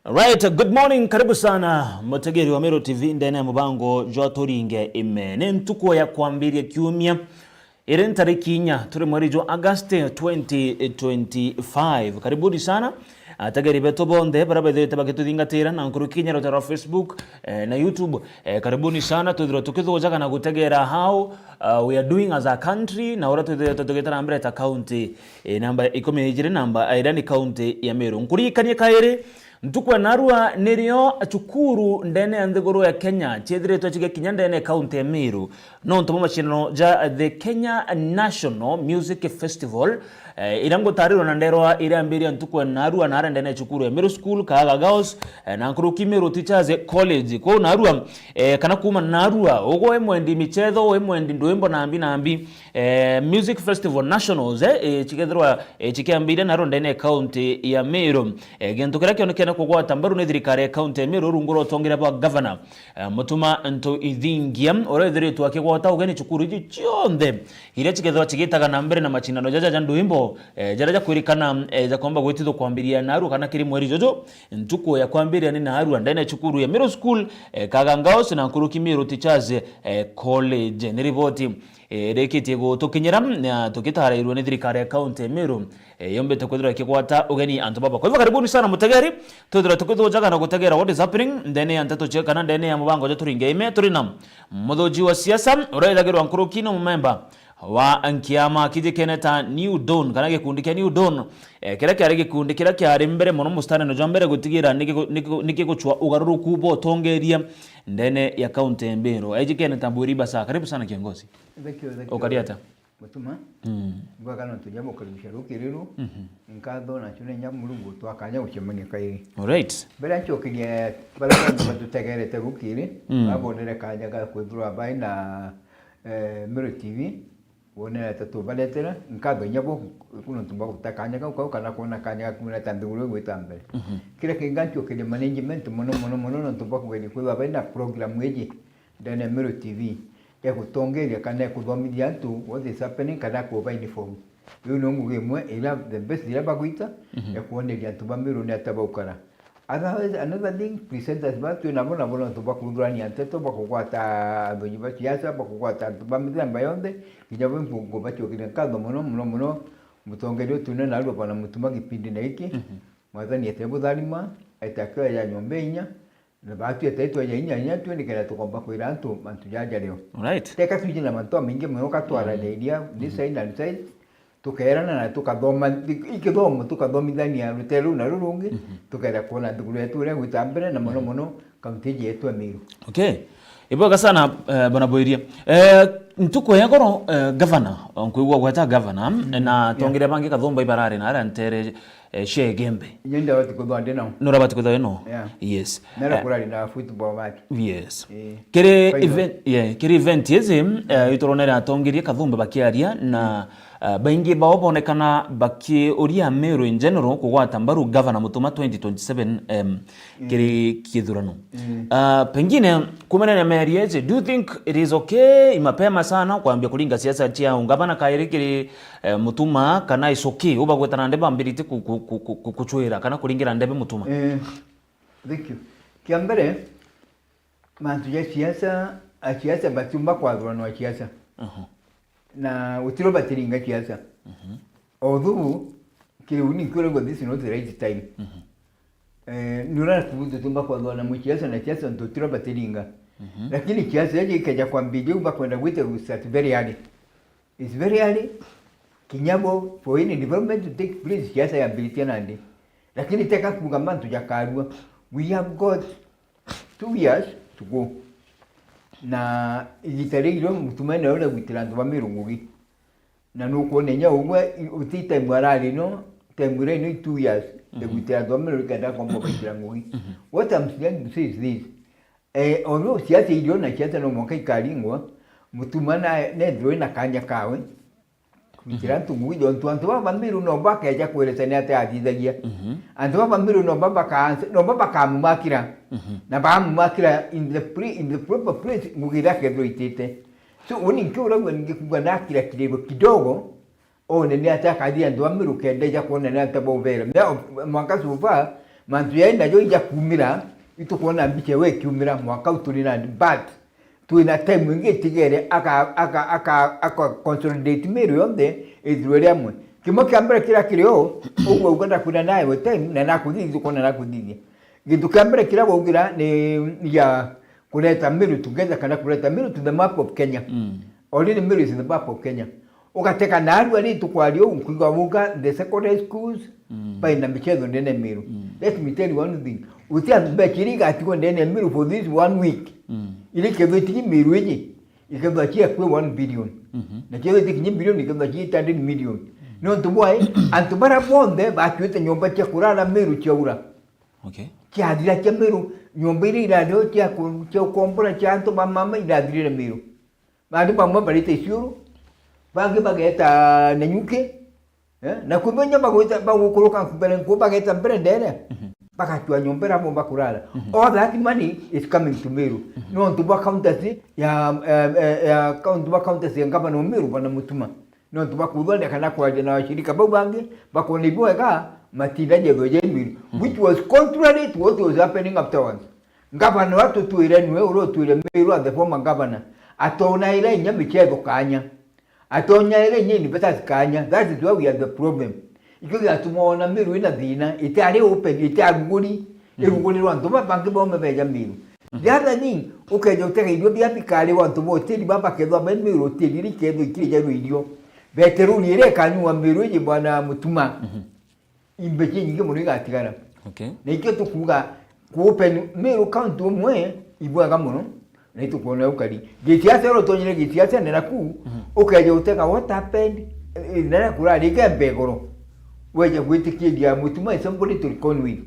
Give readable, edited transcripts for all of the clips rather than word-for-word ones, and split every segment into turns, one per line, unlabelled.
Right, good morning, karibu sana mutegeri wa Meru TV ndene ya mubango jwa turinge imene ntuko ya kwambiria kiumia iri tariki inya turi mweri jwa Agosti 2025. Karibuni sana atageri beto bonde barabede tabakituthingatira na nkuru kinya rotara Facebook na YouTube. Karibuni sana tudiro tukithojaga na gutegera how we are doing as a country na ora tugetara Ambreta County namba ikomejire namba aidani county ya Meru nkurikanie kaire ntukwa narua nirio chukuru ndene ya nthiguru ya Kenya chithiritwe chige kinya ndene county ya Meru no ntomo machino ja the Kenya National Music Festival irango tariro na nderwa ire ambiria ntukwa narua na ndene chukuru ya Meru School Kaga Girls na nkuruki Meru Teachers College kwa narua kana kuma narua ugo emwendi michetho emwendi ndwimbo na ambi Music Festival Nationals chigethirwa chikiambire naro ndene county ya Meru gento kira kionekana kugwa tambaru ne thirikari county ya Meru runguro tongera ba governor mutuma nto ithingia orethiritu akigwata ugeni chukuru iji chionthe ire chigethwa chigitaga na mbere na machinano jaja ndwimbo jaraja kwirikana za kwamba gwititho kwambiria naru kana kiri mweri jojo ntuko ya kwambiria ni naru ndene chukuru ya Meru School Kaga Girls na nkuruki Meru Teachers College ni ripoti rekiti go tukinyira na tukitarairwa ni thirikari county ya Meru yombete kwithira kigwata ugeni antu baba. Kwa hivyo karibuni sana mutegeri tudira tukithojaga na gutegera what is happening ndene antato cheka na ndene ya mubango jotu ringe ime turina muthoji wa siasa uraithagirwa nkuruki no member wa ankiama kijikeneta New Dawn kana gikundi kia New Dawn kira kiari gikundi kira kiari mbere muno mustane no jambere gutigira niki guchwa ugaruruku bo tongeria ndene ya county ya Meru ejikeneta Mburi Basa. Karibu sana kiongozi.
Thank you.
Okariata
mutuma ngwagana tujamo karibisha rukiriru nkatho na chune nya mulungu twakanya gucemania kairi.
Alright,
Bera nchokirie baraka batutegerete rukiri abonere kanya ga kwithura bai na Meru TV wonera tatu baletera nkatho nyabo kuno tumba kutakanya ka kana kuona kanya kumira tanduru gwitambere kire kingancho kire management mono no tumba kweli kwithura bai na program yeji ndene Meru TV ya kutongeria kana kuthomithia antu what is happening kana kuva uniform you know mwe ila the best ila baguita ya kuoneria antu ba Meru ni atabaukara. Another thing presenters batu na bona to bakudurani anteto bakugwata ndonyi bachiasa bakugwata antu ba Meru bayonde kijabo mpungo bachokira kando muno mutongerio tune na alwa bana mutuma kipindi na hiki mwadhani etebo dhalima atakao ya nyombenya na batu yataitwa ya inya tu ni kala tukomba kwira antu mantu jaja leo.
alright,
Teka tujina mantu mingi muno katwara idea this side and side tukaerana na tukadoma ikidoma tukadomithania rutero na rurungi tukaenda kuona nduguru yetu ile gwitambere na muno kaunti yetu ya Meru.
okay, iboga sana bwana Boiria ntuko yagoro governor onkuigwa gwata governor na tongire bangi kathomba ibarare na ara ntere shegembe
Nyenda wati kuthonde no
nora bati kuthawe no
Yeah.
yes
nera kurari na football match.
yes kere event yezi itoronera atongirie kathomba bakiaria na baingi baobonekana baki oria Meru in general kugwata mbaru governor mutuma 2027 kiri kithurano pengine kumena na marriage, do you think it is okay mapema sana kuambia kulinga siasa tia ungabana kairi kiri mutuma kana isoki uba gwetana ndeba mbiriti kuchwira kana kulingira ndebe mutuma
Thank you. Kiambere mantu ya siasa batumba kwa dhurano wa siasa na utiro batiringa siasa although kile unikore go this is not the right time nura kubudu tumba kwa dhurano mu siasa na siasa ndo utiro batiringa lakini siasa yaje ikaja kwa mbidi uba kwenda gwite usat very early. It's very early kinyabo for any development to take place siasa ya ability nandi lakini teka kugambantu jakarua we have got 2 years to go na igitarigiro mutumene ora gwitirando ba Meru ngugi na nuko nenya ugwe utita mwarali no temure no 2 years de gwitirando ba Meru kada kwa mbo ngugi. What I'm saying to say is this ono siasa ilio na siasa no mwanka ikalingwa mutumana ne ndro na kanya kawe gwitirando ngugi antu ba Meru no baka ya kwelesania ate atithagia antu ba Meru no baba mumakira na ba mumakira in the proper place mugira kedro itete so oni nkura ngikuga nakira kirebo kidogo one ni ataka dia ndo Meru kende ja kuona na tabo vera mwaka sufa mantu ya nayo ija kumira itukuona mbiche we kiumira mwaka uturina but tuina time wingi tigere aka consolidate miru yonde idruere amwe kimo kiambere kira kiryo ogwo uganda kuna naye we time na nakuthithia kona nakuthithia gintu kiambere kira wogira ni ya kuleta miru together kana kuleta miru to the map of Kenya already miru is in the map of Kenya ukateka naru ali tukwali ukuiga muga the secondary schools by na michezo ndene miru let me tell you one thing utia mbekiriga atiko ndene miru for this 1 week ili kebetiki miru eje ikabachia kwa 1 billion na kile tiki billion ikabachia 10 million no tuboy antubara bonde batwete nyomba cha kurala miru chaura
okay
kia dira cha miru nyomba ile radio cha kukombora cha anto mama ila dira miru bali mama bali tesiuru bagi bageta nanyuke na kumenya bagota bagukuluka kubele kubageta brendere bakatwa nyombera bomba kurala all that money is coming to Meru no tuba county ya tuba county ngaba no Meru bana mutuma no tuba kubale kana kwa na shirika babange bakoniboa ga matinda je goje Meru which was contrary to what was happening afterwards ngaba watu tuire nwe uro tuire Meru at the former governor atona ile nyamichego kanya atonya ile nyini beta kanya that is why we have the problem ikoga tumona Meru ina dhina itari open itaguri iruguri wantu babange bombe beja Meru the other thing ukeje uteka idio bia pikale wantu boteli baba kedwa Meru hoteli kedo ikirije idio veteruni ile kanyu Meru je bwana mutuma imbeje nyinge muri gatigara
okay
na ikyo tukuga ku open Meru county mwe ibwaga muno na itukona ukali gitiase ro tonyire gitiase nera ku ukeje uteka what happened nera kura ligembe goro weje gwitikie dia mutuma isambuli tulikonwi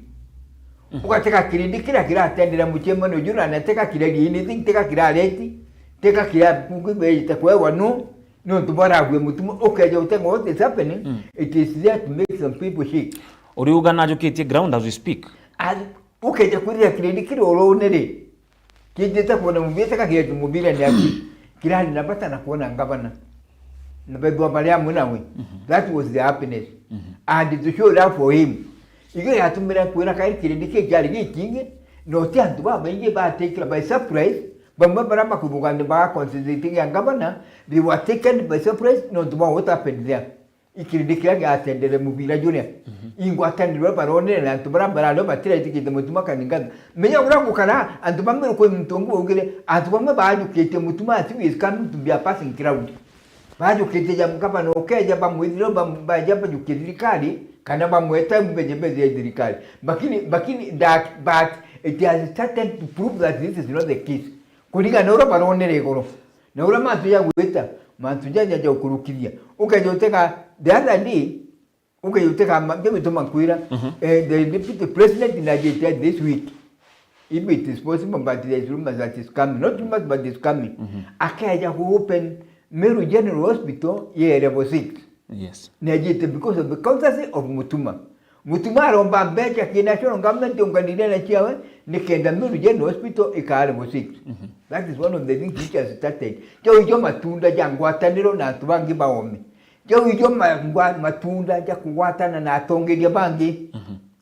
ukateka kirindi kira atendera muchema no jura na teka kira anything teka kira leti teka kira kungu beita kwa wanu no tubara gwe mutuma ukeje uteka what is happening it is there to make some people shake
uri ugana jukitie ground as we speak
ukeje kuria kirindi kira oronere kijeta kuona mubita kakira tumubira ni aki kira ninapata na kuona ngabana na bedwa balia munawe that was the happiness and to show that for him ige yatumira kuona kai kirindi ke cyari gikinge no tyantu babenye batekira by surprise bamba barama kubuganda ba considering ngabana they were taken by surprise no to what happened there ikirindi kira atendere mubira junior ingo atendere barone na tubara baralo batira itikite mutuma kaninga menya urangukana antubamwe ko mtongo ugire antubamwe baaju kete mutuma ati is coming to be a passing crowd baaju kete ya mkapa no keja bamwidiro bajaba jukirikali kana bamweta mbeje dirikali bakini that but it has started to prove that this is not the case kuliga na ura barone regoro na ura matu ya gweta matu ja ukurukiria ukajoteka the other day ukajoteka mbe to makwira the deputy president in Nigeria this week if it is possible but there is rumors that is coming not rumors but is coming akaja open Meru General Hospital level 6
yes
Nigeria because of the constancy of Mutuma romba becha ki national government ungandile na chiawe nikenda Meru General Hospital level 6 that is one of the things which has started jo matunda jangwataniro na tubangi baome jo matunda ja kuwatana na atongeria bangi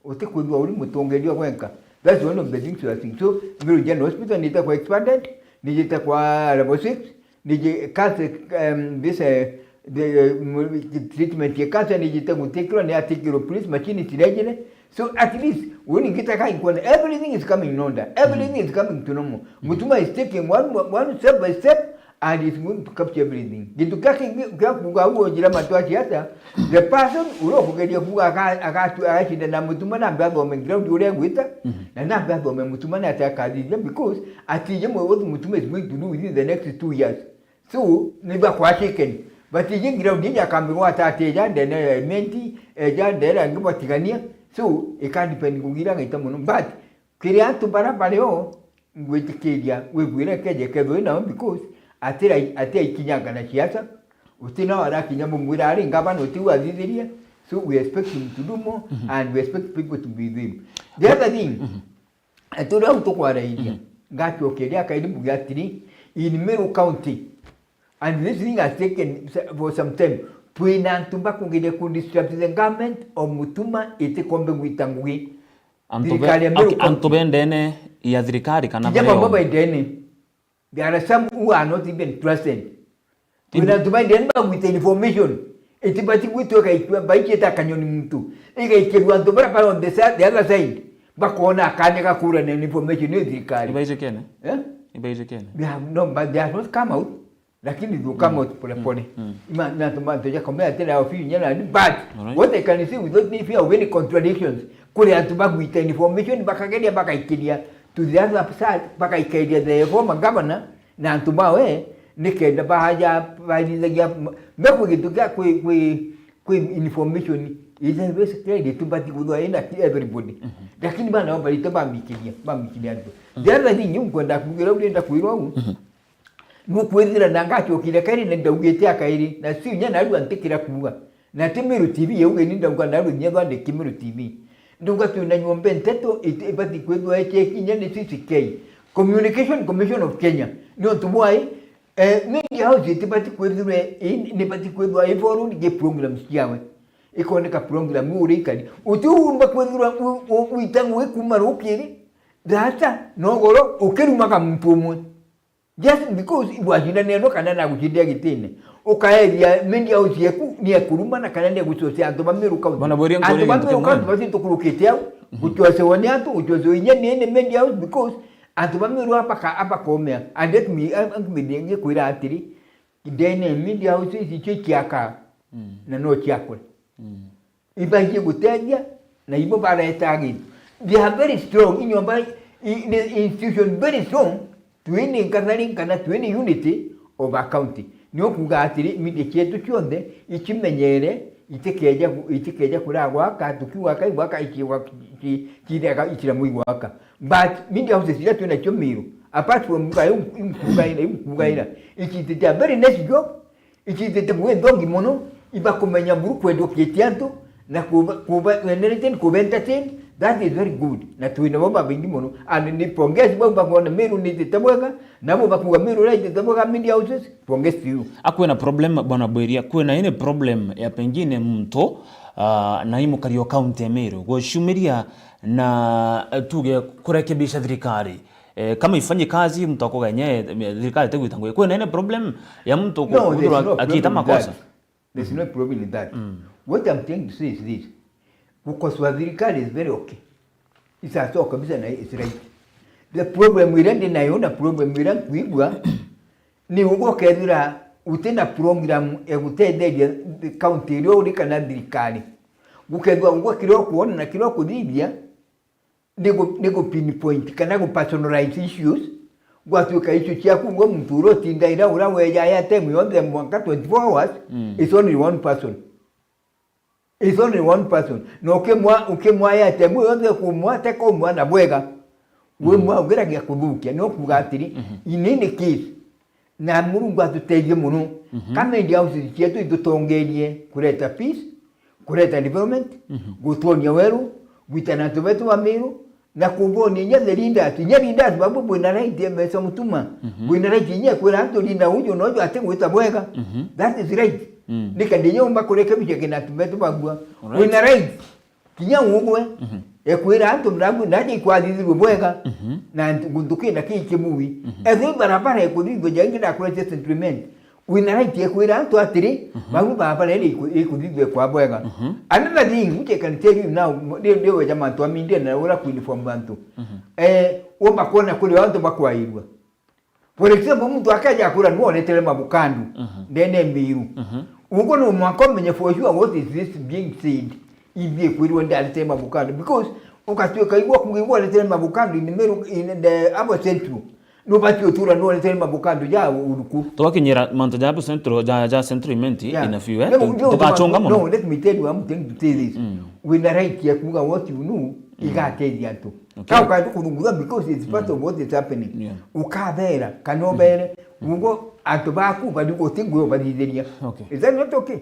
utikujwa uri mutongeria kwenka that's one of the things I think so Meru General Hospital nita kwa expanded nita kwa level 6 nije cancer this the treatment ya cancer nijita kutekwa ni atikiro police machine tirejele so at least when kita kai kwa everything is coming in order everything is coming to normal mutuma is taking one step by step and it's going to capture everything gitu kaki kuga huo jira matwachi hata the person uro kugedia kuga akashida na mutuma na mbabo ground ule gwita na mbabo mutuma na atakadija because atije what mutuma is going to do within the next 2 years so niba kwa chicken but ije ground ya kambiwa atateja ndene menti eja ndera ngwa tigania so it can depend kugira ngaita muno but kiriya tubara leo ngwitikiria webwira keje kedo na because atira ikinyanga na siasa utina wala kinyambo mwira ali ngabano tiwa zidiria so we expect him to do more and we expect people to be them the other thing atura utokwara idia ngati okelia kaidi bugatiri in Meru County and this thing has taken for some time twina tumba kungide ku disrupt the government of Mutuma ite kombe gwitangui
antobendene ya thirikari kana
bare baba idene. There are some who are not even trusted. Tunatumaini with information. Itibati kwitu kaikwa baiketa kanyoni mtu. Ikaikirwa ndo bara para on the other side. Bakona kanya kura na information ni thirikari.
Ibaije kene?
Ibaije kene. But they have not come out. Lakini do come out pole pole. Na tumato ya komea tena ofi nyana but what I can see without any fear of any contradictions. Kule atubagu with information bakagedia bakaikilia to the other side bakaikilia the former governor na antumawe nikenda bahaja baidizia mbeko gituka ku information is a basic credit to but kudoenda everybody. Lakini bana wabalita bamikilia ndo. The other thing kwenda kugira unda kuirwa nukwethira nangacho kile kari nenda ugete akairi na si nyana alu antikira kuwa na Timiru TV yeuge ninda ngwa nalu nyaga de Timiru TV ndunga tuna nyombe nteto ibati kwethwa eche kinyane CCK Communication Commission of Kenya no tumwai media house itibati kwethwa ni bati kwethwa iforu ge programs yawe ikoneka program uri kali utumba kwethwa uitangwe kumarukiri data nogoro ukerumaka mpumwe just because ibwajina neno kana na kujidia gitine ukaeria mendi au yeku ni ekuruma na kana ndi gusosia antoba miruka
bana boria ngoni
antoba miruka basi tukuruketea utwase wanyatu utwase yenye mendi au because antoba miru apa komea and let me ngidenge kuira atiri idene mendi au sisi chikiaka na no chiakwe ibaje gutedia na ibo bara etagi they are very strong in your institution very strong tuini kanari kana tuini unity of county niyo kuga atiri mide chetu kyonde ikimenyere itikeja kuragwa ka tukiwa kai baka ikiwa kidega ikira muigwaka but mide house sila tuna chomiru apart from kugaira ikitete very nice job ikitete bwendongi mono ibakomenya buru kwedo ketianto na kuba enereten kubentaten. That is very good. Na tuina baba bindi mono. And ni pongezi baba kwa miru ni tetemweka. Na baba kwa miru na tetemweka media houses. Pongezi you.
Akuwe na problem bwana Bweria. Akuwe na ine problem ya pengine mto na imo Kario County ya Meru. Kwa shumiria na tuge kurekebisha thirikari. Kama ifanye kazi mtu akoga nye thirikari tegu itanguye. Kuwe na ine problem ya mtu kudura akita makosa.
There's no problem in that. What I'm trying to say is this. Kukoswa thirikari is very okay. Isa toka kabisa na is right. The problem wirende na yona problem wirende kuigwa ni ugo kedira utenda program egutende county ro uri kana thirikari. Gukedwa ugo kiro kuona na kiro kudibia nego pinpoint kana go personalize issues gwatuka issue chaku ngo mturo tindaira urawe ya time yonde mwaka 24 hours it's only one person. It's only one person. No ukemwa ya temu yonde kumwa teko mwana bwega. We mwa ugera gya kubukia no kugatiri inini case. Na Mulungu atuteje muno. Kama ndi house cyetu idutongerie kureta peace, kureta development, gutonya weru, gwitana tubetu wa miru na kuboni nyaze linda babu bwina right mesa mutuma. Bwina right nya kwera ndo linda ujo nojo atengwita bwega. That is right. Nika ndinyomba kurekebisha kina tumetu bagwa wina right kinya ugwe ekwira antu mragu ndani kwa dhizirwe bwega na ngunduki na kimuwi ezo barabara ekudhizo jangi na kurete settlement wina right ekwira antu atiri bagu barabara ile ekudhizo kwa bwega another thing which I can tell you now ndio jamaa tu aminde na ora kuinform bantu omba kona kule wantu bakwairwa. For example mtu akaja kula nuone tele mabukandu ndene mbiru uko no mwakomenye for sure what is this being said ibi kwirwa ndale tele mabukandu because ukatiwe kaigwa kungibwa tele mabukandu in the abo central no bati otura no tele mabukandu ja uruku
tokinyira manto ja abo central ja central menti in a few tukachonga mono.
No, let me tell you I'm going to tell this when the right ya kuga what you know igatethia tu kauka tukunguza because it's part of what is happening ukabera kanobere ugo atobaku baduko tingwe badidenia. Is that not okay?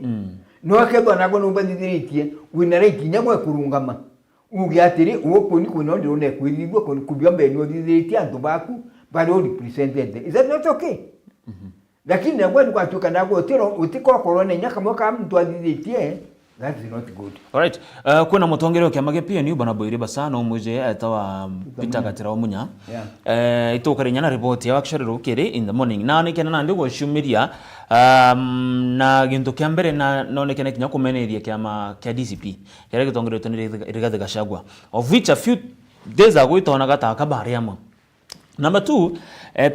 No akeba nago no badidiritie winare kinyamwe kurungama ugiatiri uwo kuni kuno ndone kwirigwa kubyombe no didiritie atobaku bado represented. Is that not okay? Lakini nago kwatuka nago tero utiko korone nyaka mwaka mtu adidiritie That is not good.
Alright. Kuna mutongero kia mage PNU bana Boire Basano muje atawa Peter Gatira Omunya.
Yeah.
Itokare nyana report ya actually rukire in the morning. Na nekena nandi go shumiria na gintu kia mbere na nonekene kinya kumeneria kia DCP. Kere gitongero toni Rigathi Gachagua. Of which a few days ago itona gata kabariama. Number 2,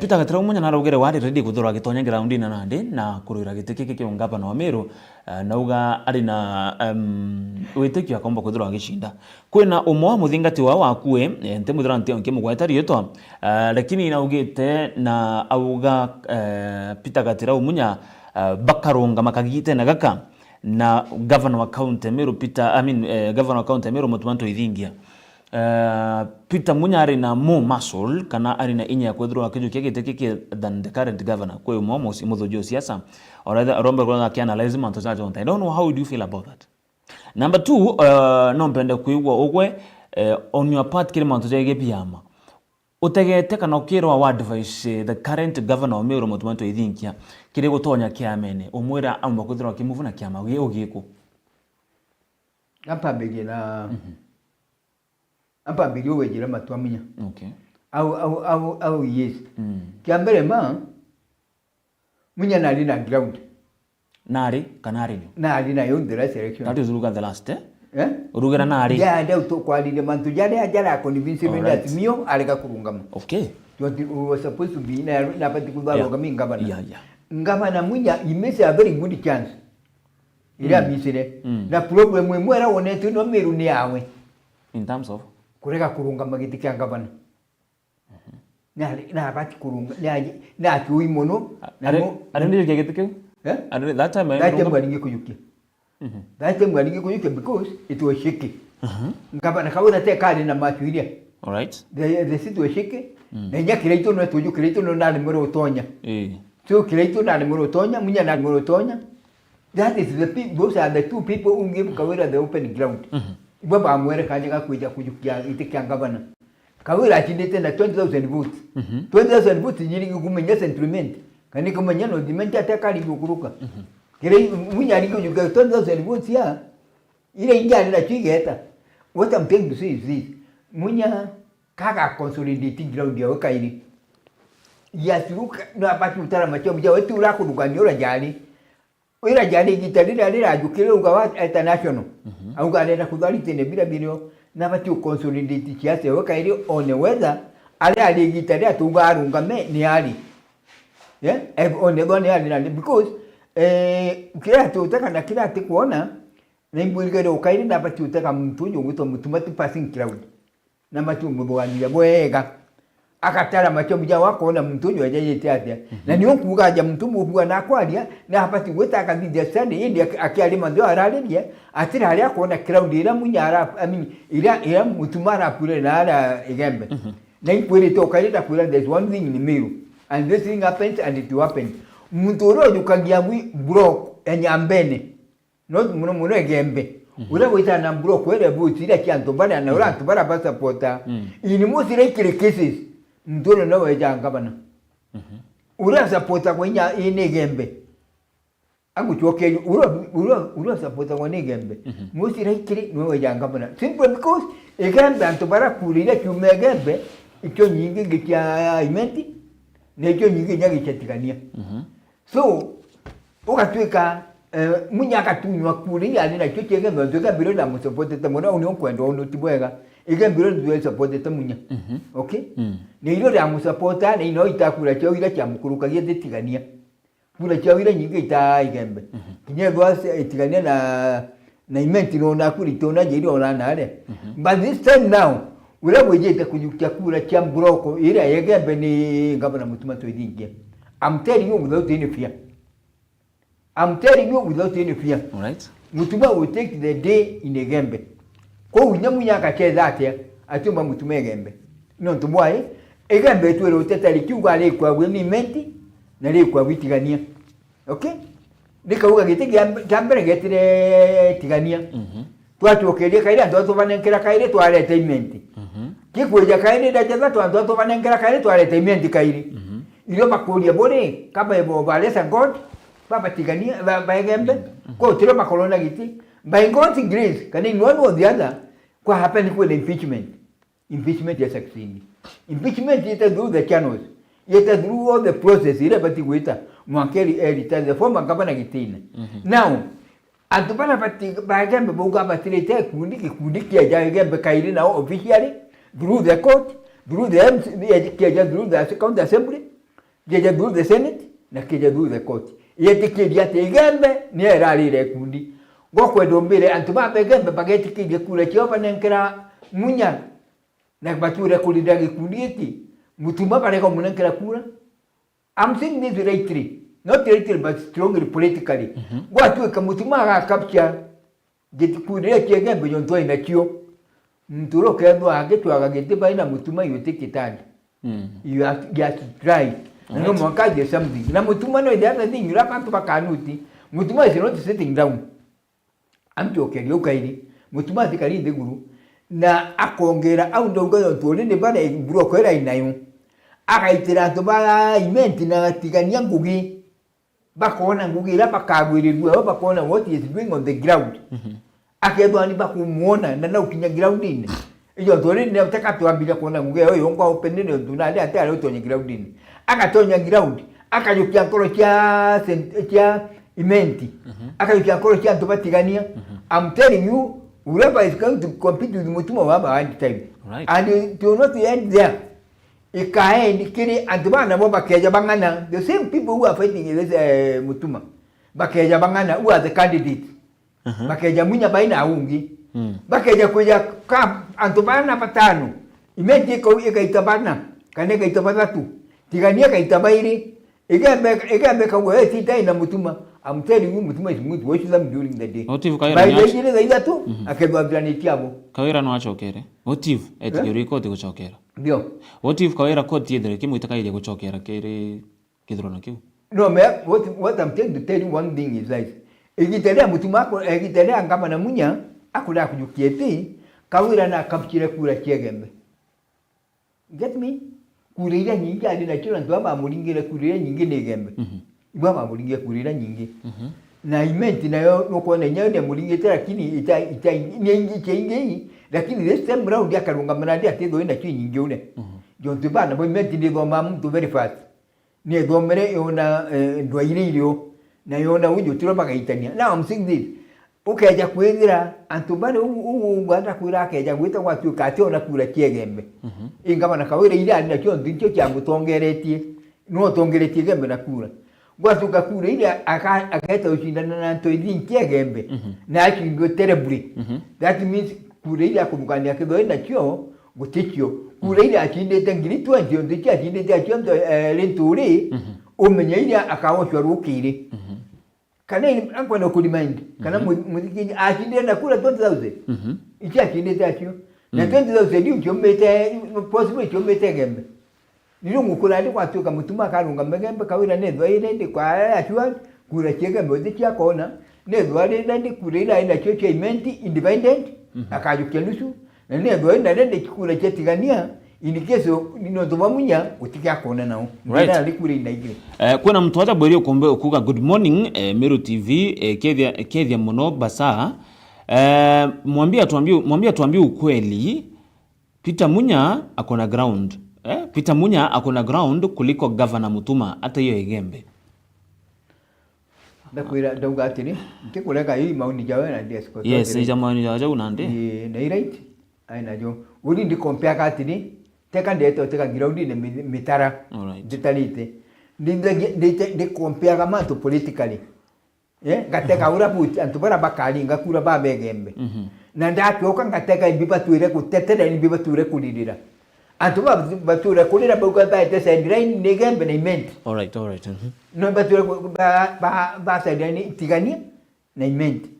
Peter Gatira Omunya narugere wari ready kuthura gitonya ground ina nandi na kurira gitiki kiongapa na Wameru nauga ari na witikio akomba kuthura gishinda kwina umwa muthingati wa wakue nte muthura nte onke mugwetari yetwa lakini inaugite na auga Peter Gatira Omunya bakarunga makagite na gaka na governor wa county Meru governor wa county Meru Mutumanto Ithingia. Peter Munya ari na more muscle kana ari na inya ya kwethirwa kijukia giteke than the current governor kwe umomo si muthojo siasa or rather rombe kwa analyze manto zaje on. I don't know how do you feel about that. Number 2, no mpende kuigwa ogwe on your part kile manto zaje piama utegete kana ukirwa wa advice the current governor of Meru Mutumanto Ithingia kile gutonya kiamene umwira amba kwethirwa kimuvuna kiama we ogiko
apa begena apa bidio wejira matwaminya.
Okay.
Au yes. Kiambere ma Munya nari na ground.
Nari kanari.
Nari na yon the election.
That is Uruga the last Urugera nari.
Yeah, ndio to kwa lile mantu jale ajala convince me that mio aleka kurungama.
Okay.
What was supposed to be na particular rogami ngabana.
Yeah.
Ngabana Munya imese a very good chance. Ila misire. Na problem mwe era wonetu no Meru ni awe.
In terms of
kurega kurunga magiti kya ngabana. Na bati kurunga na chui mono
are ndi gegete ke are that time
ngani kuyuki that time ngani kuyuki because it was shaky ngabana kauna te kali na machu ile.
All right.
The situation shaky na nya kireito no tuju kireito no na nimero tonya so kireito na nimero tonya Munya na nimero tonya. That is the people, those are the two people who give Kawira the open ground. Baba amwere kajenga kuja kujukia itikia ngabana. Kawira achindete na 20,000 votes. 20,000 votes nyiri kumenya sentiment. Kani kumenya no dimentia ataka likuruka. Kile Munya alikujuka 20,000 votes ya ile ingia na chigeta. What I'm trying to say is this. Munya kaka consolidating ground ya wakairi. Yasuruka no apati utara macho mja wetu ula kuruka nyora jali. Oira jali gitarira lira jukile ugawa international. Au galera kudali tene bila bilio na bati consolidate kiasi wakairi on whether ali gitarira tugarunga me ni ali. Yeah? On the one ali because kila tutaka na kila kuona na imbulgere ukairi na bati utaka mtu nyuto mtumati passing crowd. Na matu mbogani ya bwega. Akatara macho mja wako na mtunyo ajaje tiatia na niyo kugaja mtu mubwa na kwalia na hapati weta akabidia sana ili akialima ndio aralia atira ali akona crowd ila Munyara ila mutumara kule na ala igembe na ikweli toka ila kule. There's one thing in Meru and this thing happens and it will happen. Mutoro yukagia block enyambene not muno egembe ula wita na block wele buti ila kianto bana na ula tubara basa pota ini musire kile cases mtoro na weja ngabana. Ura supporta kwa ine gembe. Angu choke ura supporta kwa ine gembe. Musi rekiri no weja ngabana. Simple because egembe antobara kulira kumegembe icyo nyingi gikya imenti n'icyo nyingi nyagi chatikania. So ukatweka Munya katunywa kulira ni na cyo kyegembe ndoga biro na musupport tamona union kwendo ono tibwega. Igembe ndo support Munya. Okay? Ni ilo ya musapota ni ino itakula chao ila cha mukuruka yete tigania. Kula chao ila nyingi ita igembe. Kinye gwa tigania na imenti no na kuli tona jeri ona nale. But this time now ula wejeta kujukia kula cha broko ila igembe ni Governor Mutumanto Ithingia. I'm telling you without any fear. I'm telling you without any fear.
All right.
Mutuma will take the day in Igembe. Ko unyamunya akacheza ate atumba Mutume Igembe. No tumwae Igembe tuwe roteta likiuga ale kwa weni menti na le kwa witigania. Okay? Nika uga gitege gambere getire tigania. Twatokelia kaira ndo tovanenkera kaire twaleta imenti. Kikweja kaire dajaza ndo tovanenkera kaire twaleta imenti kaire. Ilo makulia bore kama ebo balesa God baba tigania baba Igembe ko tiro makolona giti By God's grace, can in one or the other, what happened with impeachment? Impeachment is succeeding. Impeachment is through the channels. Yet through all the process, irabati wita, Mwankeli Erita, the former governor Gitina. Now, at the Banapati, by example, Bogabati, Kudiki, again, Bakairi now officially, through the court, through the MC, through the second assembly, through the Senate, through the court. Yet the Kidiate again, near Rally Kundi. Gokwe dombele, and to my again, the Bageti Kid, Kura and Kera Munya, Nakbatura Kulidagi Kuditi. Mutuma pareko munankera kura. I'm saying this rightly, not rightly but strongly politically. What we can Mutuma capture, get kure again beyond toy na kyo. Mturo kendo age to agete by na Mutuma you take it time. You have to try. No more card something. Na Mutuma no the other thing you rap to Bakanuti. Mutuma is not sitting down. I'm joking, okay. Mutuma the Kari de Guru. Na akongera au ndongo tole ne bana iburo kwera inayo akaitira to ba imenti na tigania ngugi bakona ngugi la bakagwirirwa bakona what is going on the ground akedwa ni bakumuona na ukinya ground ine iyo tole ne utaka tuambia kuona ngugi oyo ngwa openene tunali ate ale utonye ground ine akatonya ground akayukia koro cha imenti akayukia koro cha to batigania. I'm telling you, whoever is going to compete with Mutuma Waba at the time.
Right.
And to not end there. Ikae Nikiri and Bana Bakeja Bangana, the same people who are fighting in this Mutuma. Bakeja Bangana, who are the candidates. Bakeja Munya Baina Ungi. Bakeja Kuya Kam and Tobana Patano. Imetiko Ikaitabana, Kaneka Itabatu. Tigania Itabairi. Again, make a way in Mutuma. I'm telling you, Mutuma is good. Watch them during the day.
Motive
By
Kaira
the year, they got to. I can go up to Tiabo.
Kaira no achokere. Motive et yoriko de kuchokera.
Dio.
Motive Kaira koti edere kimu itakai de kuchokera kere kidrona kiu.
No, what I'm trying to tell you one thing is like, Egitelea Mutuma, Egitelea Gamana Munya, Akula Kukieti, Kawira na Kapchira Kura Chegembe. Get me? Kurira nyingi alina children to aba mulingira kurira nyingi negembe. Ibaba mulingira kurira nyingi. Na imenti na yo nokona nyane mulingira lakini ita nyingi chengi lakini this time round yakarunga manadi atedo ina chi nyingi une. Jonto bana bo imenti ndo mamu to very fast. Ni do mere yona ndo ilio na yona ujo tiro baka itania. Now I'm saying this. Ukeja kwendira antubane uganda kwira keja gwita watu kati ona kura kiegembe. Ingama na kawira ile alina kyo ndicho kya mutongeretie. No tongeretie gembe na kura. Watu kakura ile akaita ushindana na toidi kiegembe. Na akingo terribly. That means kura ile akumukania kido na kyo guticho. Kura ile akindete ngiri 20 ndicho akindete akyo lenturi. Umenya ile akawoshwa rukire. Kana angwa no kulimaindi kana muziki akinde na kula 20000 ichi akinde tatyo na 20000 ndio chombete possible chombete gembe nilo ngukula ndi kwatuka Mutuma karunga megembe kawira nedwa ile ndi kwa achwa kula chegembe ndi yakona nedwa ile ndi kula ile ina choche imenti independent akajukelusu na nedwa ile ndi kula chetigania indikezo nino tobamunya utikia kona nao
right
likuri inaigire
kuna mtu hata bweri ukombe ukuga good morning Meru TV Kevia Muno Basa mwambie tuambie ukweli Peter Munya akona ground Peter Munya akona ground kuliko governor Mutuma hata hiyo Igembe
ndakwira ndaugatiri ntikureka hii mauni jawe na desko
yes ija mauni jawe unande
ni right aina jo uri ndi compare katini teka ndeto teka ground ni mitara ditalite ndi compare kama to politically gateka urabuti antubara bakali ngakura babegembe na ndatoka ngateka ibiba tuire kutetera ibiba tuire kulirira antuba batura kulira buga baite sendirain negembe na imenti
all right
no batura ba sendirain tigania na imenti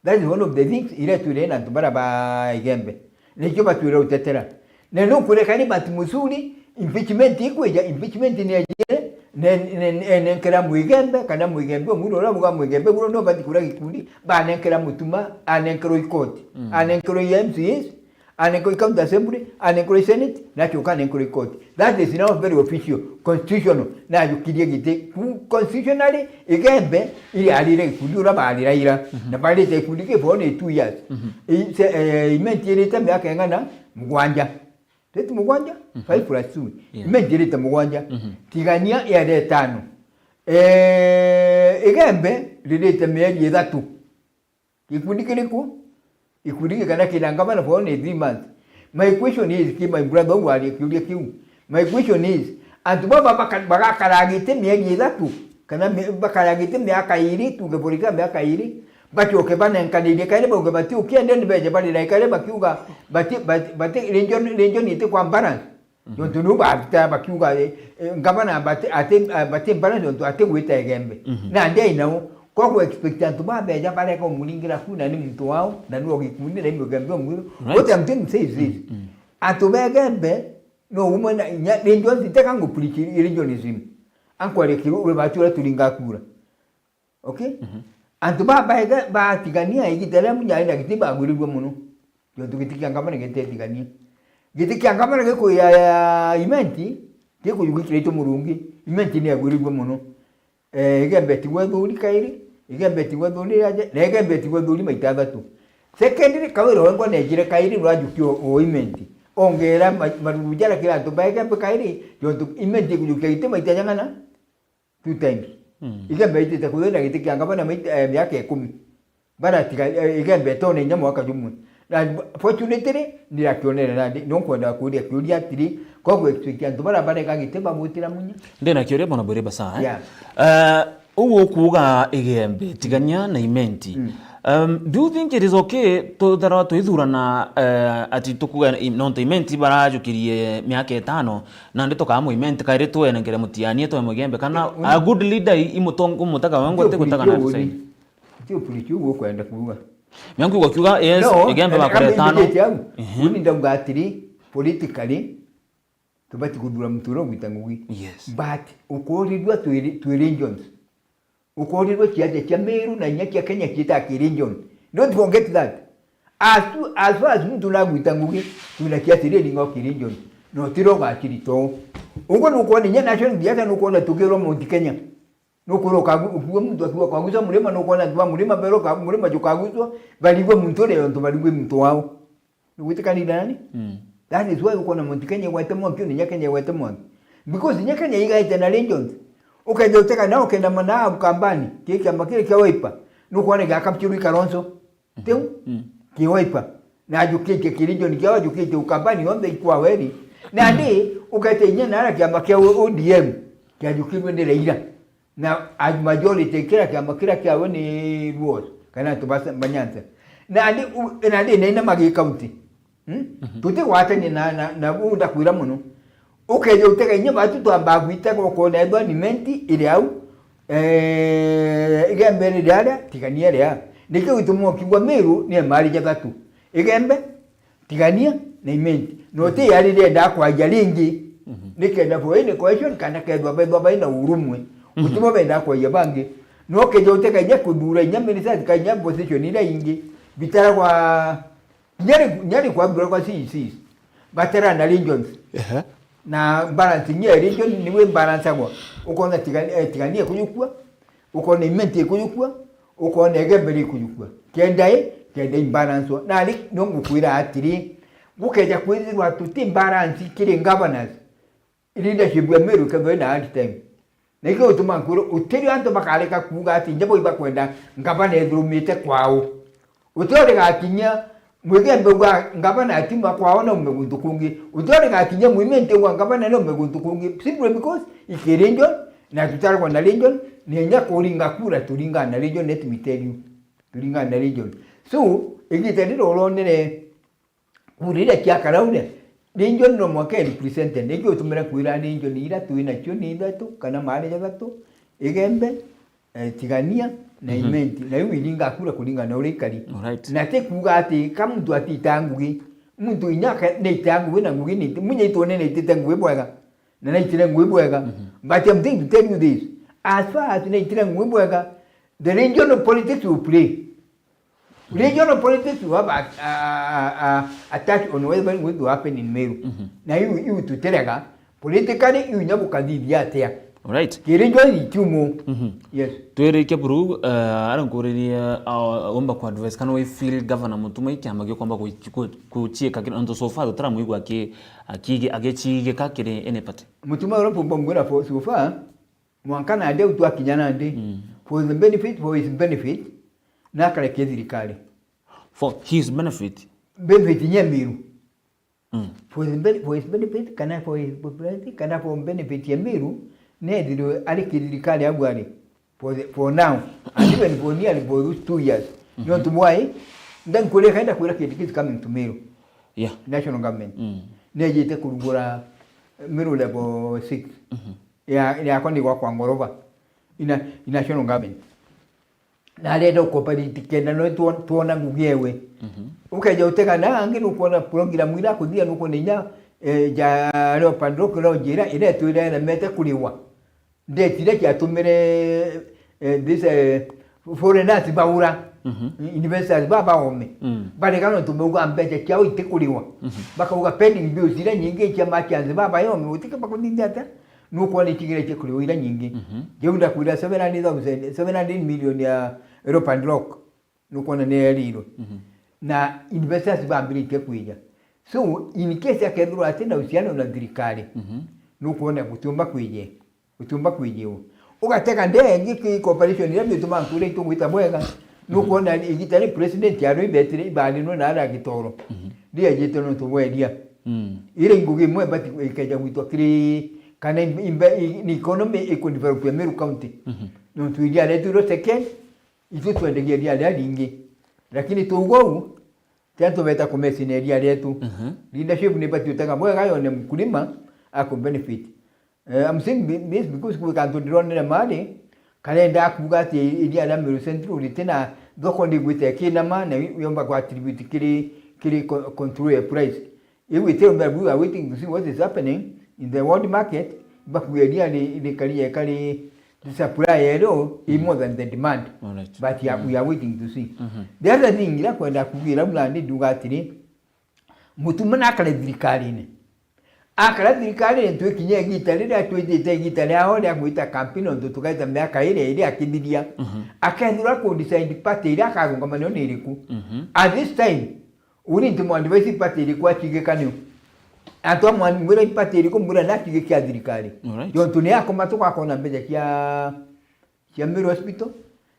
that is one of the things ile tuire na antubara ba igembe nekyo batura utetera neno kulekani batimusuli impeachment ikweja impeachment ni ajire nenkera muigembe kana muigembe omuntu olabuga muigembe gulo no batikura kikundi banenkera Mutuma anenkero ikoti anenkero MCS anekore county assembly, anekore senate, na choka anekore court. That is now very official, constitutional. Na yukirie gite constitutionally igembe ili alire kudura balira ira. Na bali te kudike for 2 years. Imentirita miaka ngana mugwanja. Tetu mugwanja 5+2. Imentirita mugwanja. Tigania ya de 5. Igembe lilete miezi 3. Ikudike liku ikudike kana kilanga na for 3 months. My question is, my brother wali kulia kiu. My question is, antuba baka karagite miezi 3. Kana bakaragite miaka 2 tugeborika miaka 2. Bati okebana nkanile kale ba bati ukiende ndibeje bali la kale bakiuga bati region ite kwa balance. Yonto no ba bakiuga ngabana bati balance yonto ate wita egembe. Na ndia inao kwa expectant ba beja pale kwa mulingira kuna ni mtu wao na nuo gikundi na mgambe mu. What I'm saying is this. Atubegembe no umana region ziteka ngupuliki regionism. Ankwale kiru we batura tulinga kura. Okay? Antu ba tigania igitele munya gitiba gurirwa muno. Yo tugitika ngabana gete tigania. Gitika ngabana geko ya imenti geko yugikire to murungi. Imenti ni agurirwa muno. Igembe tigwa thuri kairi, igembe tigwa thuri aje, na igembe tigwa thuri maita 3. Secondly kawiro wengo nejire kairi rwajukio o imenti. Ongera marujara kila to ba igembe kairi, yo imenti kujukio ite maita nyangana 2 times. Igembe ite takuenda gitikia ngabana miaka 10. Bara igembe tone nyamo akajumwe. Na fortunately ni akionera nandi nonkwenda kuria kuria atiri kwa expect antu bara kagiteba mutira munya.
Ndena kioria bona bore basa uwo kuga igembe tigania na imenti. Do you think it is okay to thara to ithurana ati tukuga non imenti barajukirie miaka 5 na ndito kama imenti kaire to ngere mutianie to mugembe kana a good leader imutongo mutaka wangu te kutaka na sai
tio polisi uwo kwenda kuga
myangu kwa kuga yes igembe bakore 5
uni ndonga atiri politically tubati kudura muturo gwitangugi
yes
but ukoridwa to regions ukorirwe kiaje cha Meru na nyaki Kenya kita region. Don't forget that. As far as mtu la gwitangugi tunakiatire lingo region. No tiro ga kirito. Uko nuko ni national biata nuko na tugero mu Kenya. Nuko roka uko mtu akiwa kwa guza mlima nuko na dwa mlima bero ka mlima jukaguzwa baligwe mtu le ndo baligwe mtu wao. Nuko ni nani? That is why uko na mu Kenya waitemo pio ni Kenya waitemo. Because Kenya igaita na regions. Ukajoteka nao kenda mana ukambani kiki makile kia waipa nuko ne gakapchuru Kalonzo teu ki waipa na jukike kirijo ni kia jukike ukambani ombe ikwa weri na ndi ukatenya na ara kia makia ODM kia jukike ndele ira na majority kila kia makila kia woni ruos kana tubasa banyanza na ndi nena magi county tuti watani na unda kuira muno. Okay, yo teka nyama tu to ambagwita ko na ndo alimenti ile au igembe ni dada tigania ile ndike utumo kigwa Meru ni mali ja 3 igembe tigania na imenti no te yali ile da kwa jalingi ndike na boy ni question kana ke ndo ba ina urumwe utumo benda kwa yabangi no ke yo teka nya kudura nyama ni sasa kanya position ile ingi bitara kwa nyari kwa bro kwa si batera na regions na balance nye region niwe balance agwa uko na tigania kujukua uko na imenti kujukua uko na egembe kujukua kenda imbalance na ali nongu kuira atiri bukeja kwizirwa tuti balance kiri governance leadership ya Meru kebe na hard time niko utumankuru utiri anto bakaleka kuga ati njabo iba kwenda ngabana edrumite kwao utore gatinya mwegembe gwa ngabana atimba kwaona umegundukungi utore gatinya mwimente gwa ngabana no umegundukungi simply because ikirenjo na tutara kwa na region ni nya kulinga kura tulinga na region let me tell you tulinga na region so igitendiro olonere kurira kya karaune region no mwaka represented ndio tumera kuira region ira tuina cyo ni ndatu kana mali ya gato igembe tigania na imenti na wilinga kura kulinga na urikari na te kuga ati kama mtu atitangugi mtu inyaka ne tangu na ngugi ni munye itone ne titangu bwega na itire ngwe bwega but I'm thinking to tell you this as far as ne itire ngwe bwega the regional politics will play regional politics will have attack on whatever going to happen in Meru. Na you to terega politically you nyabu kadidi atia.
Alright.
Kirinjo ni tumo. Yes.
Tuereke buru arankuriria omba kwa advice kana we feel governor Mutuma ikiamagio kwamba kuchieka kino so far utara muigwa agechige kakire ene pate.
Mutuma urapo mbongora for so far mwankana ade utu akinyana ande for his benefit na kale kezirikali.
For his benefit.
Benefit nyemiru. For his benefit kana for his popularity kana for benefit nyemiru ne dido ali kezirikali agwari for now and even for nearly for 2 years. You want to why then kule kaenda kula kitu coming to Meru.
Yeah.
National government. Ne jite kurugura Meru level 6. Ya kwani kwa ngorova ina national government. Na leo cooperative kenda no tuona ngugiewe. Ukaja uteka na angiru kuona program ila kudia nuko ninya ja leo pandroko leo jira ile tu ile mete kuliwa. Nde tire kya tumere this foreigners baura. Investors baba ome. Bale kano tumeuga mbete kyao itekuliwa. Baka uga pending bills ile nyingi chama kyanze baba yome utika bakudinda hata nuko ni tigire chekuliwa ile nyingi. Jeunda kuida 700 million ya Europe and Rock nuko na neliro. Na investors bambili tekuija. So in case akedru atenda usiano na dirikali. Nuko na kutumba kuije. Kutumba kuije. Ugateka ndenge ki corporation ile bituma kule tungwita bwega. Nuko na igitari president ya Rwibetri bali no na gitoro. Dia jitono tubwedia. Ile ngugi mwe bati ikaja gwitwa kiri kana ni economy ecodevelop ya Meru County. No tuidia letu ro second itu tuendegia dia lingi. Lakini tugo tanto beta komesineria letu. Leadership ni bati utaka bwega yo ne mkulima ako benefit. I'm saying this because we can do na mali kalenda akugati idia la Meru Central tena doko ndi gwite kina mana yomba kwa attribute kiri control a price. If we tell them we are waiting to see what is happening in the world market, but we are the kali the supply is more than the demand.
Right.
But yeah, we are waiting to see. The other thing ila kwenda kugira mlandi dugatiri Mutuma nakale dirikali ne. Akala dirikali ntu kinye gitali da twite gitali aho ya kuita campaign ndo tukaita miaka ile akididia. Akaendura ku decide party ile akagonga maneno iliku. At this time uri ntu mwandivesi party ilikuwa kigekano. Atwa mwandivesi party ilikuwa mbura na kigekya dirikali. Yo ntu ne akomatuka akona mbeje kya Meru Hospital.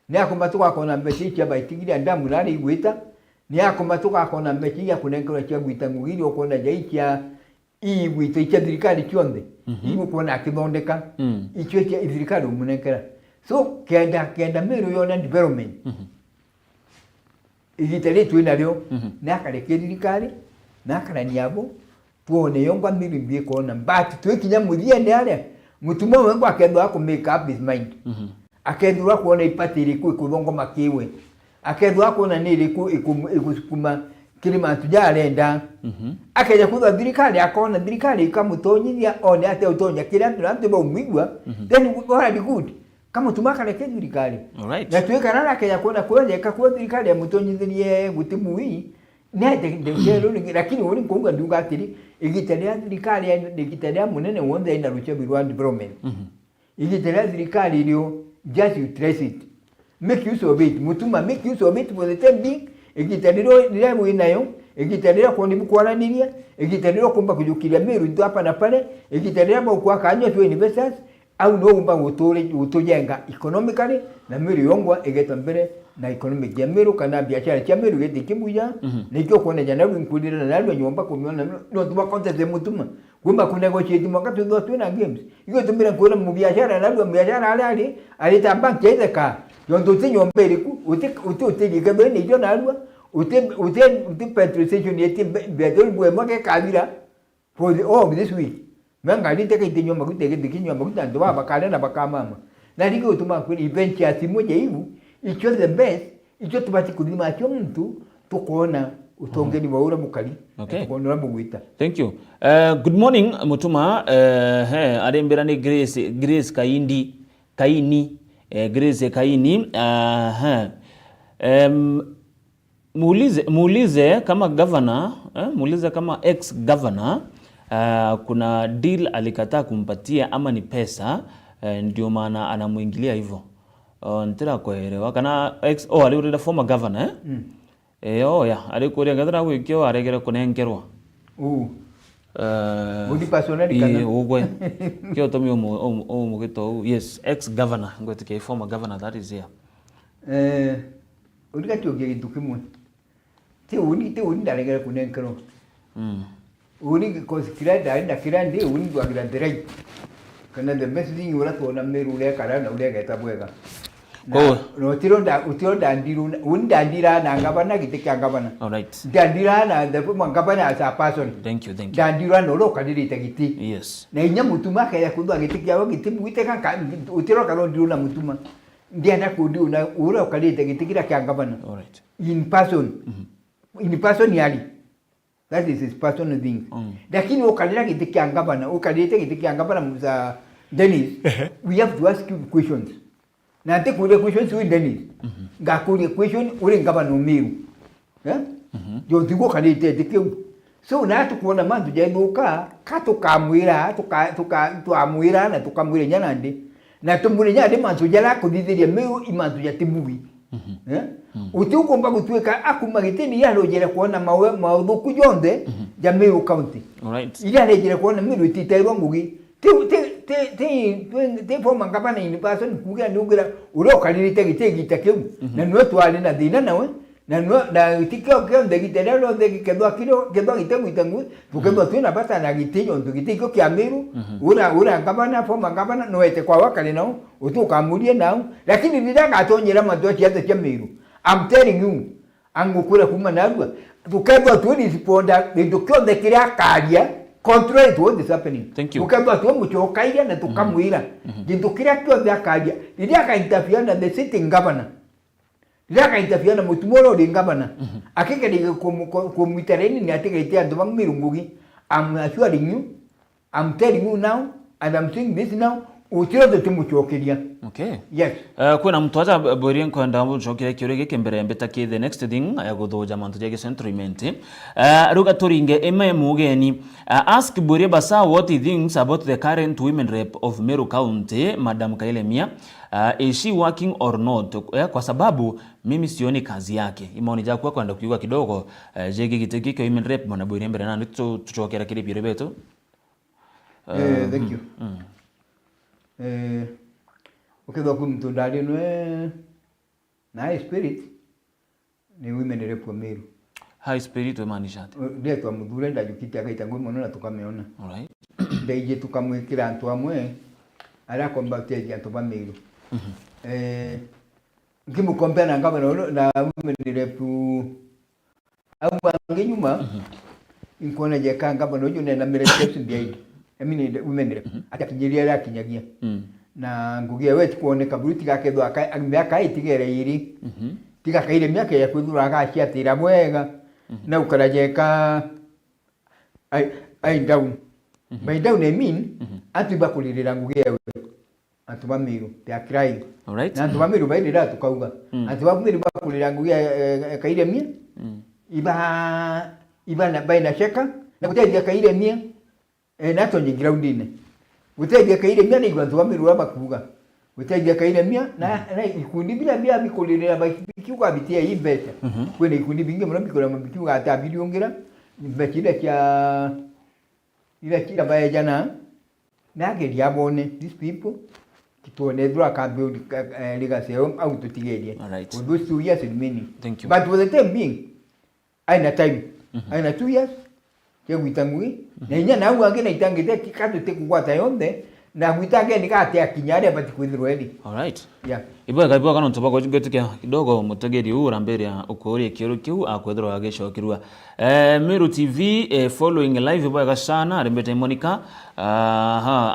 Ne akomatuka akona mbeje kya baitigiri ndamu nari igwita. Ne akomatuka akona mbeje ya kunenkora kya gwita ngugiri okona jaikia hii wito icha dirikali chonde hiyo kuona akibondeka icho cha dirikali umunekera so kenda Meru yona development igitale twina leo nakaleke dirikali nakala nyabo tuone yongwa Meru mbie kona but twekinya muthie ndale Mutuma wengo akendu ako make up his mind akendu akuona ipati iliku ikuthongo makiwe akendu akuona ni iliku ikusukuma kilima tujalenda akaja kuza dirikali akona dirikali ikamutonyia one ate utonya kila mtu ba umigwa then what good kama tumaka leke dirikali na tuweka nana akaja kuona kwenda ikakuwa dirikali ya mutonyindie gutimu hii nete ndero lakini woni konga ndunga atiri igitania dirikali ya igitania munene wonde ina ruche birwa development igitania dirikali ilio just you trace it make use of it Mutuma make use of it for the time being igitandiro nilemo inayo igitandiro kondi bukwaraniria igitandiro kumba kujukiria Meru ndo hapa na pale igitandiro ba kwa kanyo tu investors au no umba utojenga economically na Meru yongwa egeta mbere na economic ya Meru kana biashara ya Meru gete kibuya nikyo kone jana winkudira na nalwe nyomba kumiona no tuba content ya Mutuma kumba kuna negotiate mwakati ndo tu na games hiyo tumbira kuona mu biashara nalwe biashara alita bank yeka yondo tinyo mbere ku uti gabe ni jo nalwa uti petrol station yeti bedol bwe mwake kadira for the all this week manga niteke tinyo maguteke dikinyo maguta ndo baba kale na bakamama na ligi utuma ku event ya simu je hivu icho the best icho tubati kudima cyo mtu tukona utongeni waura mukali tukona mugwita.
Thank you. Good morning Mutuma. Adembera ni Grace Kaini Grace Kaini muulize kama governor, muulize kama ex governor kuna deal alikataa kumpatia ama ni pesa, ndio maana anamuingilia hivyo. Ntira kuelewa kana ex alirida former governor alikuria ngadra wikyo aregera kunengerwa.
Budi personally kana.
Ugwe. Kyo tomi mugito yes ex governor ngwetike former governor that is here.
Uri katuogia kintu kimwe. Te uni ndaregera kunengerwa. Uni kosikira kira ndi uni dwagira ndirai. Kana the messaging ura tuona meru ule kara na ule geta bwega. No utiro dandiru undandira na ngabana gitekya ngabana.
All right.
Dandira na the ngabana as a person.
Thank you.
Dandira no ro kadiri tegiti.
Yes.
Na inya mutuma kaya kudwa gitekya wo gitibu iteka utiro karo ndiru na mutuma. Ndiana kudu na ura kadiri tegiti kira kya ngabana.
All right.
In person. In person yali. That is his personal thing. Lakini ukadira gitekya ngabana, ukadiri gitekya ngabana mza Dennis. We have to ask you questions. Na ate kule question si Dennis. Ga kule question ule ngaba no miru. Yo digo kali te so na tukuona mandu jaibuka katukamwira tuamwira na tukamwira nyanande na tumwira nyande mandu jala kudithiria miru imandu ya timuwi. Utiukomba gutweka akumagitini yalo jere kuona maudhuku yonde ya Meru County.
Alright.
Ila jere kuona miru titairwa ngugi. Te forma ngabana in person kugira nugira urokalirite gitegi keu na no twali na dina nawe na no na tikio kyo ndegi terelo ndegi kedwa gitegu itangu tukendo tuna bata na gitinyo ndugitiko kya Meru ura ngabana forma ngabana no ete kwa wakali nao utukamulie nao lakini ndanga atonyera madoti yate kya Meru. I'm telling you angukura kuma nagwa tukendo tuni siponda ndokyo ndekiria karia contrary to what is happening.
Thank you.
Ukamba tu muchokaira na tukamwira. Gintu kiria kyo byakaria. Ndiria ka interfere na the sitting governor. Ndiria ka interfere na mutumoro de governor. Akike de komitereni ni atigete andu bangmirungugi. I'm assuring you, I'm telling you now and I'm saying this now. Utiro de tumuchokeria.
Okay.
Yes.
Kuna mtu aja borien kwenda muchokeria kiurege kembere mbeta ki the next thing ayaguthoja mantu jage centriment. Ruga turinge eme mugeni ask Borie Basa what he thinks about the current women rep of Meru County, Madam Kailemia. Is she working or not? Kwa sababu mimi sioni kazi yake. Imaoni jaku kwenda kuiwa kidogo jege giteki kwa women rep mwana Borie mbere na tuchokera kile bire beto.
Thank you. Ukidwa kumtundali nwe na high spirit ni women rep wa Meru.
High spirit we maanisha ati?
Ndio twa mudhure ndajukiti akaita ngwe na tukameona.
Alright.
Ndeije tukamwikira antu amwe ara kombateje antu ba Meru. Ngimu compare na ngaba na women rep au bangi nyuma inkona je kanga bano yone na mere steps ndiaidi. Emini women rep atakinyiria akinyagia. Na ngugia wetu kuoneka buruti gake ndo miaka itigere iri tiga kaire miaka ya kwithura gaciatira mwega na ukarajeka ai down by down I mean atu bakulirira ngugia we atu ba Meru they are crying.
Alright.
Na atu ba Meru bairira tukauga atu ba Meru bakulirira ngugia kaire mia iba na baina sheka na kutedia kaire mia na tonye groundine Utedia kaire mia ni gwantu wa Meru abakuga. Utedia kaire mia na ikundi bila bikolera bakiuka bitia ibeta. Kwene ikundi binge mura bikora mabikiuka ata biliongera. Bakira kya ila kila baya jana na geri abone these people kitone dra ka build legacy out to tigeria.
Alright.
For those 2 years remaining.
Thank you.
But for the time being aina time. Aina 2 years ke gwitangui na inya na wange na itangite kikatu te kugwata yonde na gwitage ni kate akinyare bati kwithirwe edi.
All right.
Yeah.
Ibo kana ntoba ko gituke kidogo mutegeri ura mbere ya ukori kiru kiu akwethirwa ageshokirwa. Meru TV following live ibo sana arembete Monica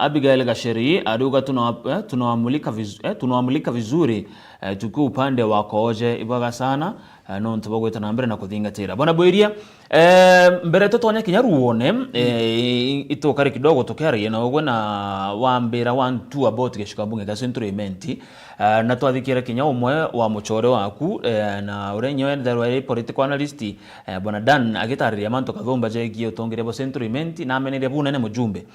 Abigail Gasheri aduga tunawamulika vizuri tuku upande wa koje ibo sana no ntubogweta na mbere na kuthingatira bona bwiria mbere tutonya kinya ruone itokari kidogo tokiaria na ogwe na wambira one two about gishikambunge ga centrament na twathikira kinya umwe wa muchore waku na urenyo ndarwa political analyst bona Dan agitariria manto kathomba jegi utongire bo centrament na amenere bunene mujumbe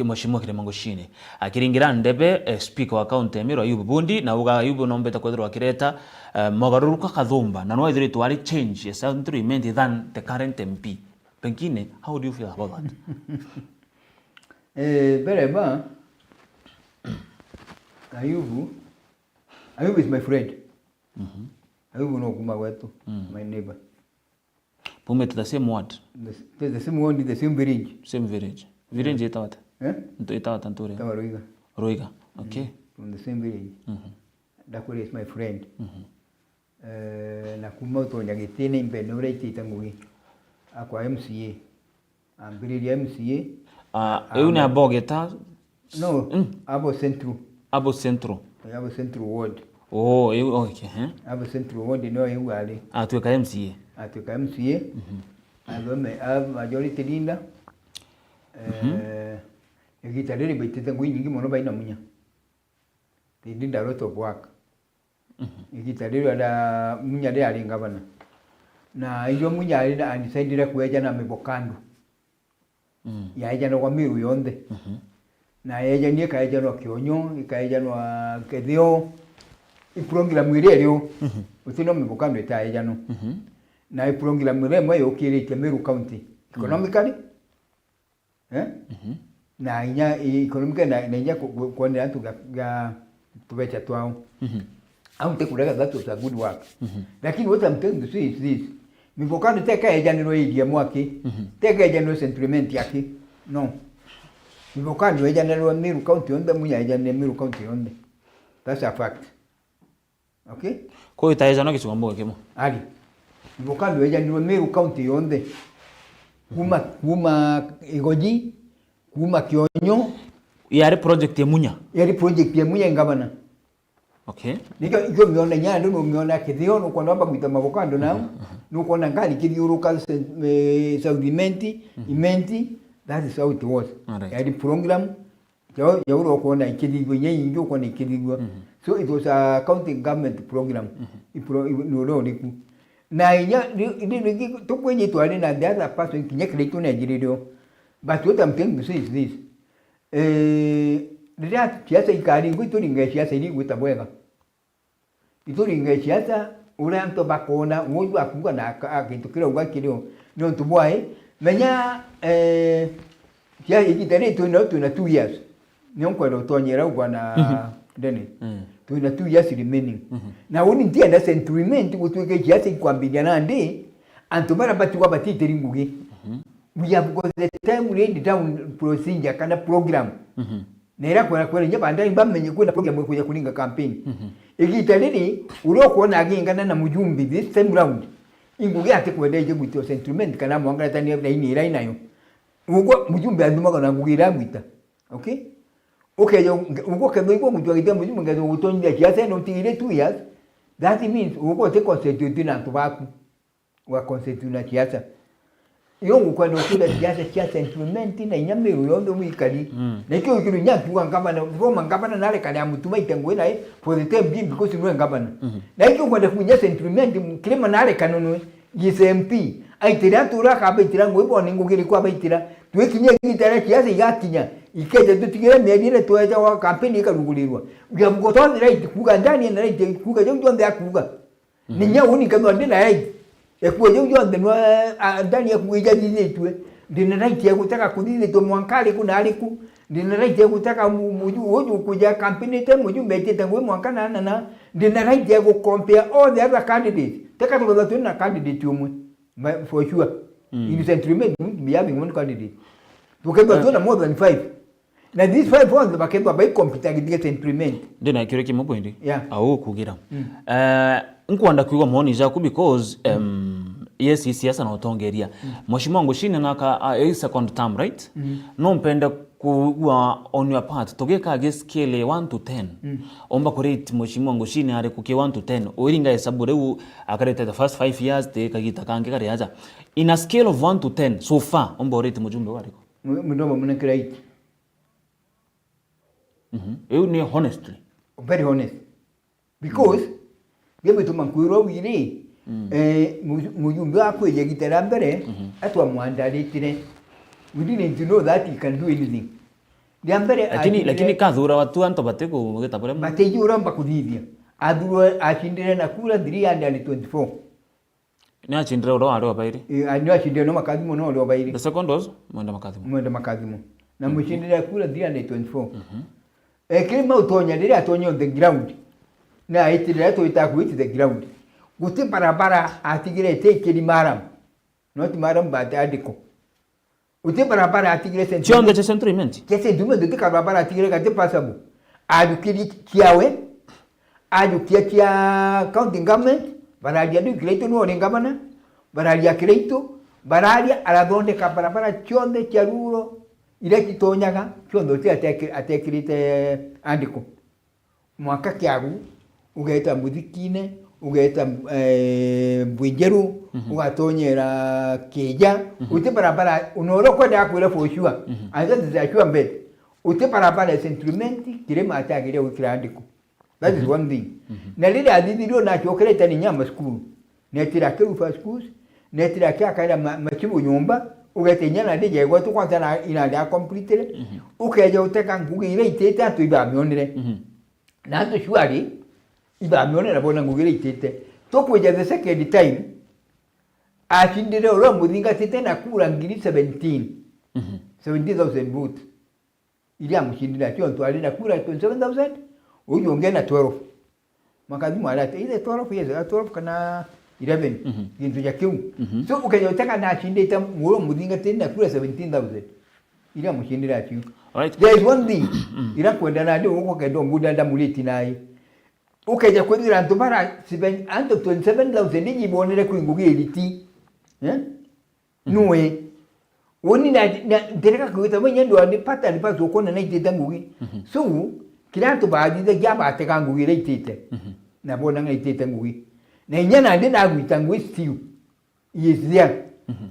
Mheshimiwa Kirima Ngoshine akiringira ndebe speaker wa county Emiro Ayubu Bundi na uga Ayubu nombeta kwethirwa kireta mogaruruka kathomba na no ithire twari change ya centrament than the current MP. Pengine, how do you feel about that?
Bereba Ayubu is my friend. Ayubu no kuma wetu, my neighbor.
Pume to the same ward?
The same ward, the same village.
Same village. Village itawata? Itawata Ntore?
Tawa Ruiga.
Ruiga, okay.
From the same village. Dakuri is my friend. Na kuma utonya gitene impendo reiti tangugi. Akwa MCA. Ambiriria MCA.
Eune abogeta?
No, abo centro.
Abo centro.
Abo centro ward.
Oh, okay.
Abo centro ward no yuale.
Atueka MCA.
Atueka MCA. Adome majority linda. Egitariri betete ngui nyingi mono baina munya. Linda lot of work. Egitariri ada munya de ali ngabana. Na iyo munya ali anisaidira kueja na mebokandu. Yaeja no Wamiru yonde. Na yaeja nie kaeja no Kionyo, ikaeja no Kethio. Ipurongira mwire leo. Utino mebokandu itaeja no. Na ipurongira mwire moyo okirite Meru County. Economically? Na inya economically na inya kuonera antu ga tubecha twao. Au tekuraga that was a good work. Lakini what I'm telling you is this. Mivokano teka ejaniro idia mwaki. Teka ejaniro centrament yaki. No. Mivokano ejaniro Meru County onde munya ejaniro Meru County onde. That's a fact. Okay?
Ko itaeja no kisugambo kemo.
Ali. Mivokano ejaniro Meru County onde. Kuma Igoji, kuma Kionyo.
Yari project ya munya.
Yari project ya munya ngabana.
Okay.
Niko miona nyando no miona Kithio no kwa namba kuita mavokando nao. No kwa ngali kidiuruka saudimenti, imenti, that is how it was. Yari program ya uro kwa ikidigwe nyenyi ndio kwa ikidigwe. So it was a county government program. No niku. Na inya ni to kwenye twali na the other person kinyekile to Nigeria. But what I'm telling you is this. Ndia siasa ikari ngwituringa siasa ili gwitabwega. Ituringa siasa ura mto bakona ngoju akuga na akitukira ugakiro no tubwae menya ya ikitare to no to na 2 years. Nyonko ro tonyera ugwa na deni. To na 2 years remaining. Na uni ndia na sentiment gutweke siasa ikwambilia nandi antumara batiwa batiteri ngugi. We have got the time laid down procedure kana program. Nera kwa nyaba ndani bamenye kwenda program kuja kulinga campaign. Igitalini urokuona agingana na mujumbi this time round. Inguge ate kwedeje gwito sentiment kana mwangala tani na ini rai nayo. Ugo mujumbi anduma na ngugira gwita. Okay? Okay, ugo kendo iko mujumbi mujumbi ngazo utonja kiasi no tigire 2 years. That means ugo te constitute na tubaku. Wa constitute na kiasi. Yongu kwa nokula siasa implement na inyamiru yondo mwikali na kyo kiru nyatu ngabana Roma ngabana nale kali amutuma itengwe nae for the time being because no ngabana na kyo kwa kunya implement kilema nale kanono GSMP aitira tura ka betira ngwe ningo kiri kwa betira twekinya kitara kiasi yakinya ikeje tutigere medire toeja wa campaign ikarugulirwa bya mgoto right kuga ndani na right kuga jonjo nda kuga ninya uni kama ndina right ekuwe jonjo ndenwa ndani ya kuija dinetwe ndina right ya kutaka kudine to mwankali kuna aliku ndina right ya kutaka muju kuja campaign te muju betete ngwe mwankana na ndina right ya ku compare all the other candidates taka to tuna candidate umwe for sure in sentiment we having one candidate tukeba tuna more than 5 na these 5 ones bakeba by computer get implement
ndina kire kimo point
yeah
au kugira nkwanda kuiwa maoni jaku because yes siasa na utongeria Mheshimiwa Ngoshine naka a second term right no mpenda kuwa on your part togeka ge scale 1 to 10 omba kurate mheshimiwa Ngoshini ari kuke 1 to 10 oiringa hesabu reu akarete the first 5 years te kagita kange kare aja in a scale of 1 to 10 so far omba rate mjumbe wariko
mndomo mnakira 8.
You ni honestly
very honest because gebe tumankwiro wiri mujumbe akweje gitera mbere atwa mwandaritire we didn't know that he can do anything.
Lakini kathura watu anto bateko gitapore
bate yura mbakuthithia athuro achindire na kura 324
ni achindire oro ari obaire
ni achindire no makathimo no ori obaire
the second was mwenda makathimo
na muchindire kura 324 kirima utonya rire atonyo on the ground na itire to itakwiti the ground guti barabara atigire take maram not maram but adiko uti barabara atigire sentiment
chonde cha sentiment
kese dume de barabara atigire kate pasabu adukiri kiawe adukia kia county government baralia du kreito no ngabana baralia kreito baralia aladonde ka barabara chonde cha ruro ile kitonyaga chondo ti atekirite andiko mwaka kiagu ugaita mudikine ugaita bwijeru ugatonyera keja uti barabara unoro kwenda akwira foshua anja zachua mbele uti barabara sentimenti kirema atagire ukirandiko that is one thing na lile adidiro na chokereta ni nyama school netira kerufa schools netira kyakaira machibu nyumba ugatenyana ndije gwa tukwanza na ina complete ukeje uteka ngugi ile itete atu ibamionere na atu shwari ibamionera bona ngugi ile itete tokweja the second time ashindire ro mudinga tete na kura ngiri 17,000 votes ili amushindira chonto ali na kura 27,000 ujonge na 12 makazimu alate ile 12 years 12 kana 11 kintu ya kiu so ukajotaka na ashindita muro mudinga tena kura 17,000 ili amushindira chiu
alright
there is one thing ila kwenda na ndio uko kedo muda nda muliti naye ukaja kwendira ntobara 27,000 ndiji bonere kuingugi eliti nuwe woni na ndereka kuita mwenye ndo andipata ndipazo kona na itete ngugi so kila to baadi de jaba ateka ngugi ile itete na bona ngai itete ngugi na nyana ndi na gwita ngui stew yezia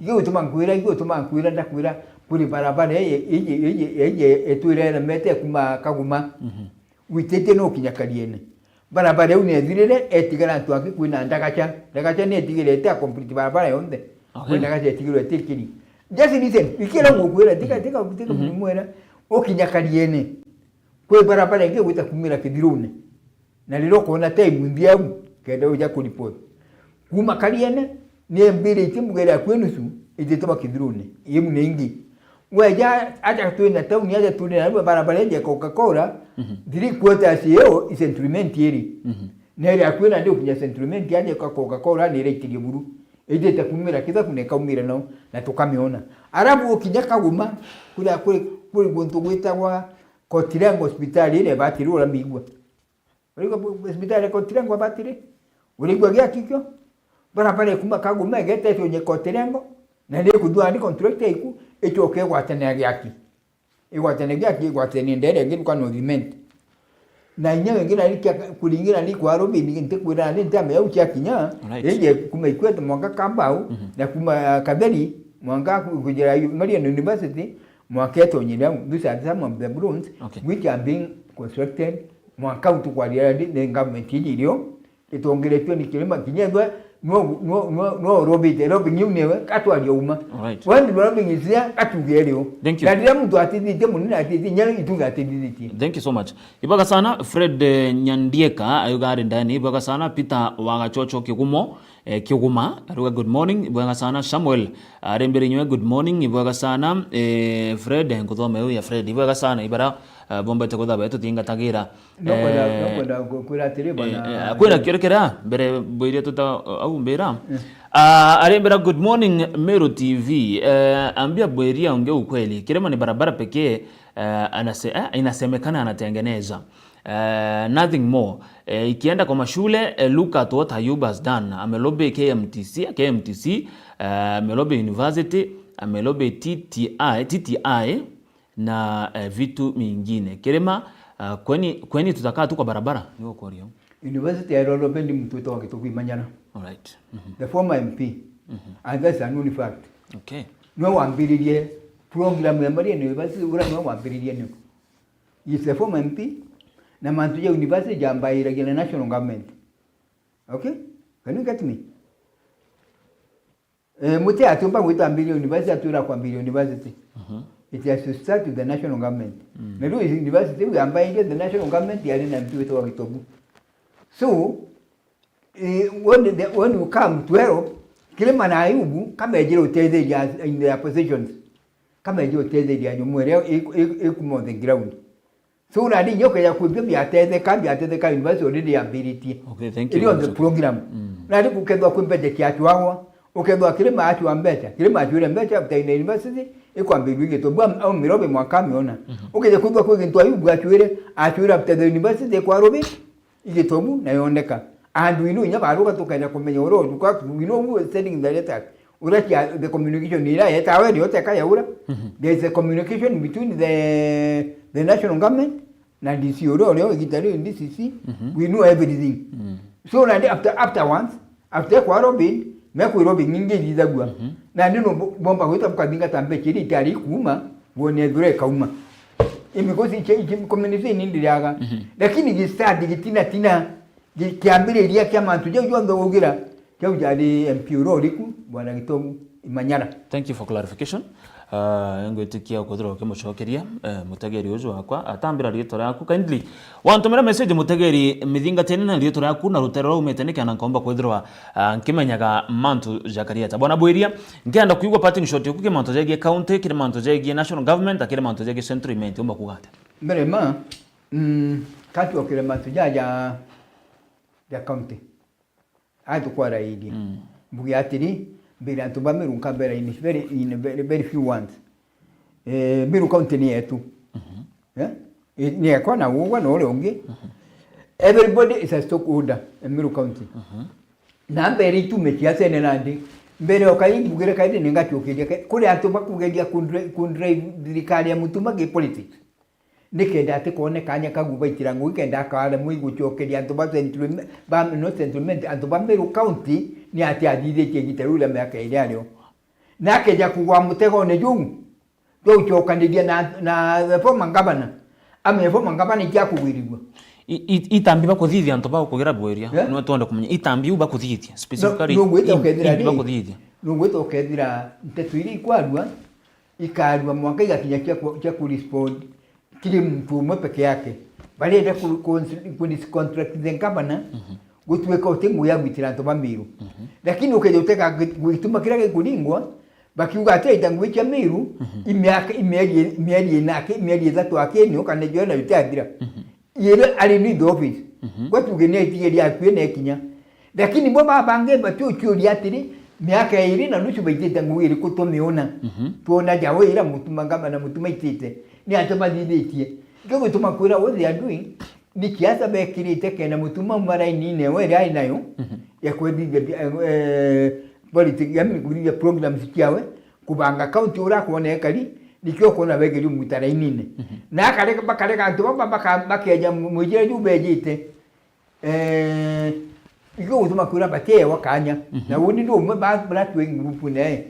iyo tumankwira ndakwira kuri barabara eye etwire na mete kuma kaguma witete no kinyakariene barabara une zirire etigara twaki kwina ndagacha ne etigire ta complete barabara yonde ndagacha etigire etikiri just listen ikira ngwira tika mwera okinyakariene kwe barabara nge wita kumira kidirune na lilo kona time ndiamu kenda uja kuripoti kuma kariene ne mbiri timugera kwenusu itetoba kidirune yemu nengi weja acha tuenda town yaja tuenda barabara ya Coca-Cola diri kwota sio isentiment yeri nere akwena ndio kunya sentiment yaje kwa Coca-Cola ni rate buru ije takumira kiza kuneka umira no na tukamiona arabu ukinyaka guma kuri gonto gwita wa Kotirango hospitali ile batirura migwa uliko hospitali Kotirango batire uliko gya kikyo barabara kuma kaguma gete tonye Kotirango na ndio kudua ni contract iku echoke gwatene gyaki igwatene gyaki gwatene ndere ngiru kwa movement na nyawe ngira likia kulingira ni kwa robi ni ntekwira ni ntame au chakinya eje kuma ikwete mwanga kambau na kuma kabeli mwanga kujira Marian University mwaka tonyira dusa sama the bronze which are being constructed mwaka utukwalia ni government ilio itongeletwe ni kilima kinyendwa no robi nyunewe katwali uma wandi robi ngizia atugeleo ndira mtu atidite munina atidite nyalo itunga atidite.
Thank you so much. Ibaga sana Fred Nyandieka ayugari ndani ibaga sana Peter Wagachocho Kigumo Kiguma aruga good morning ibaga sana Samuel Rembere nywe good morning ibaga sana Fred nkuthome huyu ya Fred ibaga sana ibara bomba tekoda beto tinga tagira
no kwenda tireba na
kwenda kyorekera mbere boire tuta au mbera arembera good morning Meru TV ambia boiria onge ukweli kirema ni barabara pekee inasemekana anatengeneza nothing more ikienda kwa mashule look at what Ayub has done amelobe KMTC amelobe university amelobe TTI na vitu mingine. Kirema kweni tutakaa tu kwa barabara ndio kwa hiyo.
University ya Rolo bendi mtu wa Githugu Imanyara.
All right.
The former MP. And that's a known fact.
Okay.
No one biririe program ya Maria University ura no one biririe no. Is the former MP na mantuja university jamba iragina national government. Okay? Can you get me? Muti atumba wita mbili university atura kwa mbili university. It has to start with the national government. Meru is university jamba ile the national government yali na mtu wetu wa Githugu. So when you come to Europe, Kilima na Ayubu kama ejira uteze ya in their positions. Kama ejira uteze ya nyumwere ekumo on the ground. So na di yoke ya kubibi ateze ka university already ability.
Okay, thank you.
Ili on the program. Na di kukedwa kumpete kiatu wao, ukedwa Kilima atu ambeta. Kilima atu ile mbeta after in the university iko ambibi geto bwa au mirobe mwaka miona. Ukeje kudwa kwa kintu Ayubu atu ile after the university kwa robe igitomu na yondeka. And we know nyabaruka tukanya kumenya uro because we know who is sending the letter. Urakia the communication ila yeta awe yote kaya ura. There is a communication between the national government na DC uro leo gitari in DCC. We know everything. So na after kwa Robin meku Robin nyingi lizagwa. Na nino bomba huita mkadinga tambe chiri tari kuma wone dure kauma. Imikosi community nindi liaga. Lakini gistadi gitina kiambiriria kia mantu je ujondo ugira kia ujari MP uroriku bwana Githugu Imanyara.
Thank you for clarification. Ngo tikia kodro ke mucokeria mutegeri uju wakwa atambira rito raku kindly wantumira message mutegeri mithinga tene na rito raku na rutero umete ne kana komba kwithirwa nkimenyaga mantu jakaria ta bwana Bwiria ngienda kuigwa parting shot yokuke mantu jege county kire mantu jege national government akire mantu jege central government umba kugata
mbere ma kati okire mantu jaja ya county atu kwa raidi mbugi atiri bila tuba miru kambera in very few ones miru county ni yetu ni yakwa na uwa no longi everybody is a stockholder in miru county na mbere tu mekia sene nandi mbere okai mbugire kaide ninga chokedia kule atuba kugedia kundre dirikali ya mutuma ge politics nikenda ate kone kanya kaguba itirango ikenda kale muigu chokedia atuba settlement atuba miru county ni ati adide kigiterula miaka ile alio nakeja kugwa mutego ne jungu do chokandidia na former governor ame former governor kia kugwirigwa
itambi bakuthithia antu ba kugira Bwiria no twende kumenya itambi uba kuthithia specifically
bakuthithia nungwita ukethira ntetwiri ikwadwa ikadwa mwaka igakinya kia ku respond kile mtu umwe peke yake bali ende ku contract the governor gutweka utengu ya gwitira antu bamiru lakini ukeje uteka gwituma kira gikuringwa bakiuga ate itangu cha miru imiaka imieri nake imieri thatu akeni ukanejo na bitagira yele ali ni office kwatu geneti ya kwene kinya lakini bo babange batuchuria atiri miaka iri na nusu baitete ngwiri kutomiona tuona jawe ira mutuma ngamba na mutuma itete ni atoma didetie kego tumakwira what they are doing ni kiasa bekirite kena mutuma mara inine were ai nayo ya kwediga politics ya mikuria programs kiawe kubanga county ura kuone kali nikyo kona begeri mutara inine na kale bakale antu baba bakeja mujere jubejite iko utuma kura bate wakanya na woni ndo ba twe group ne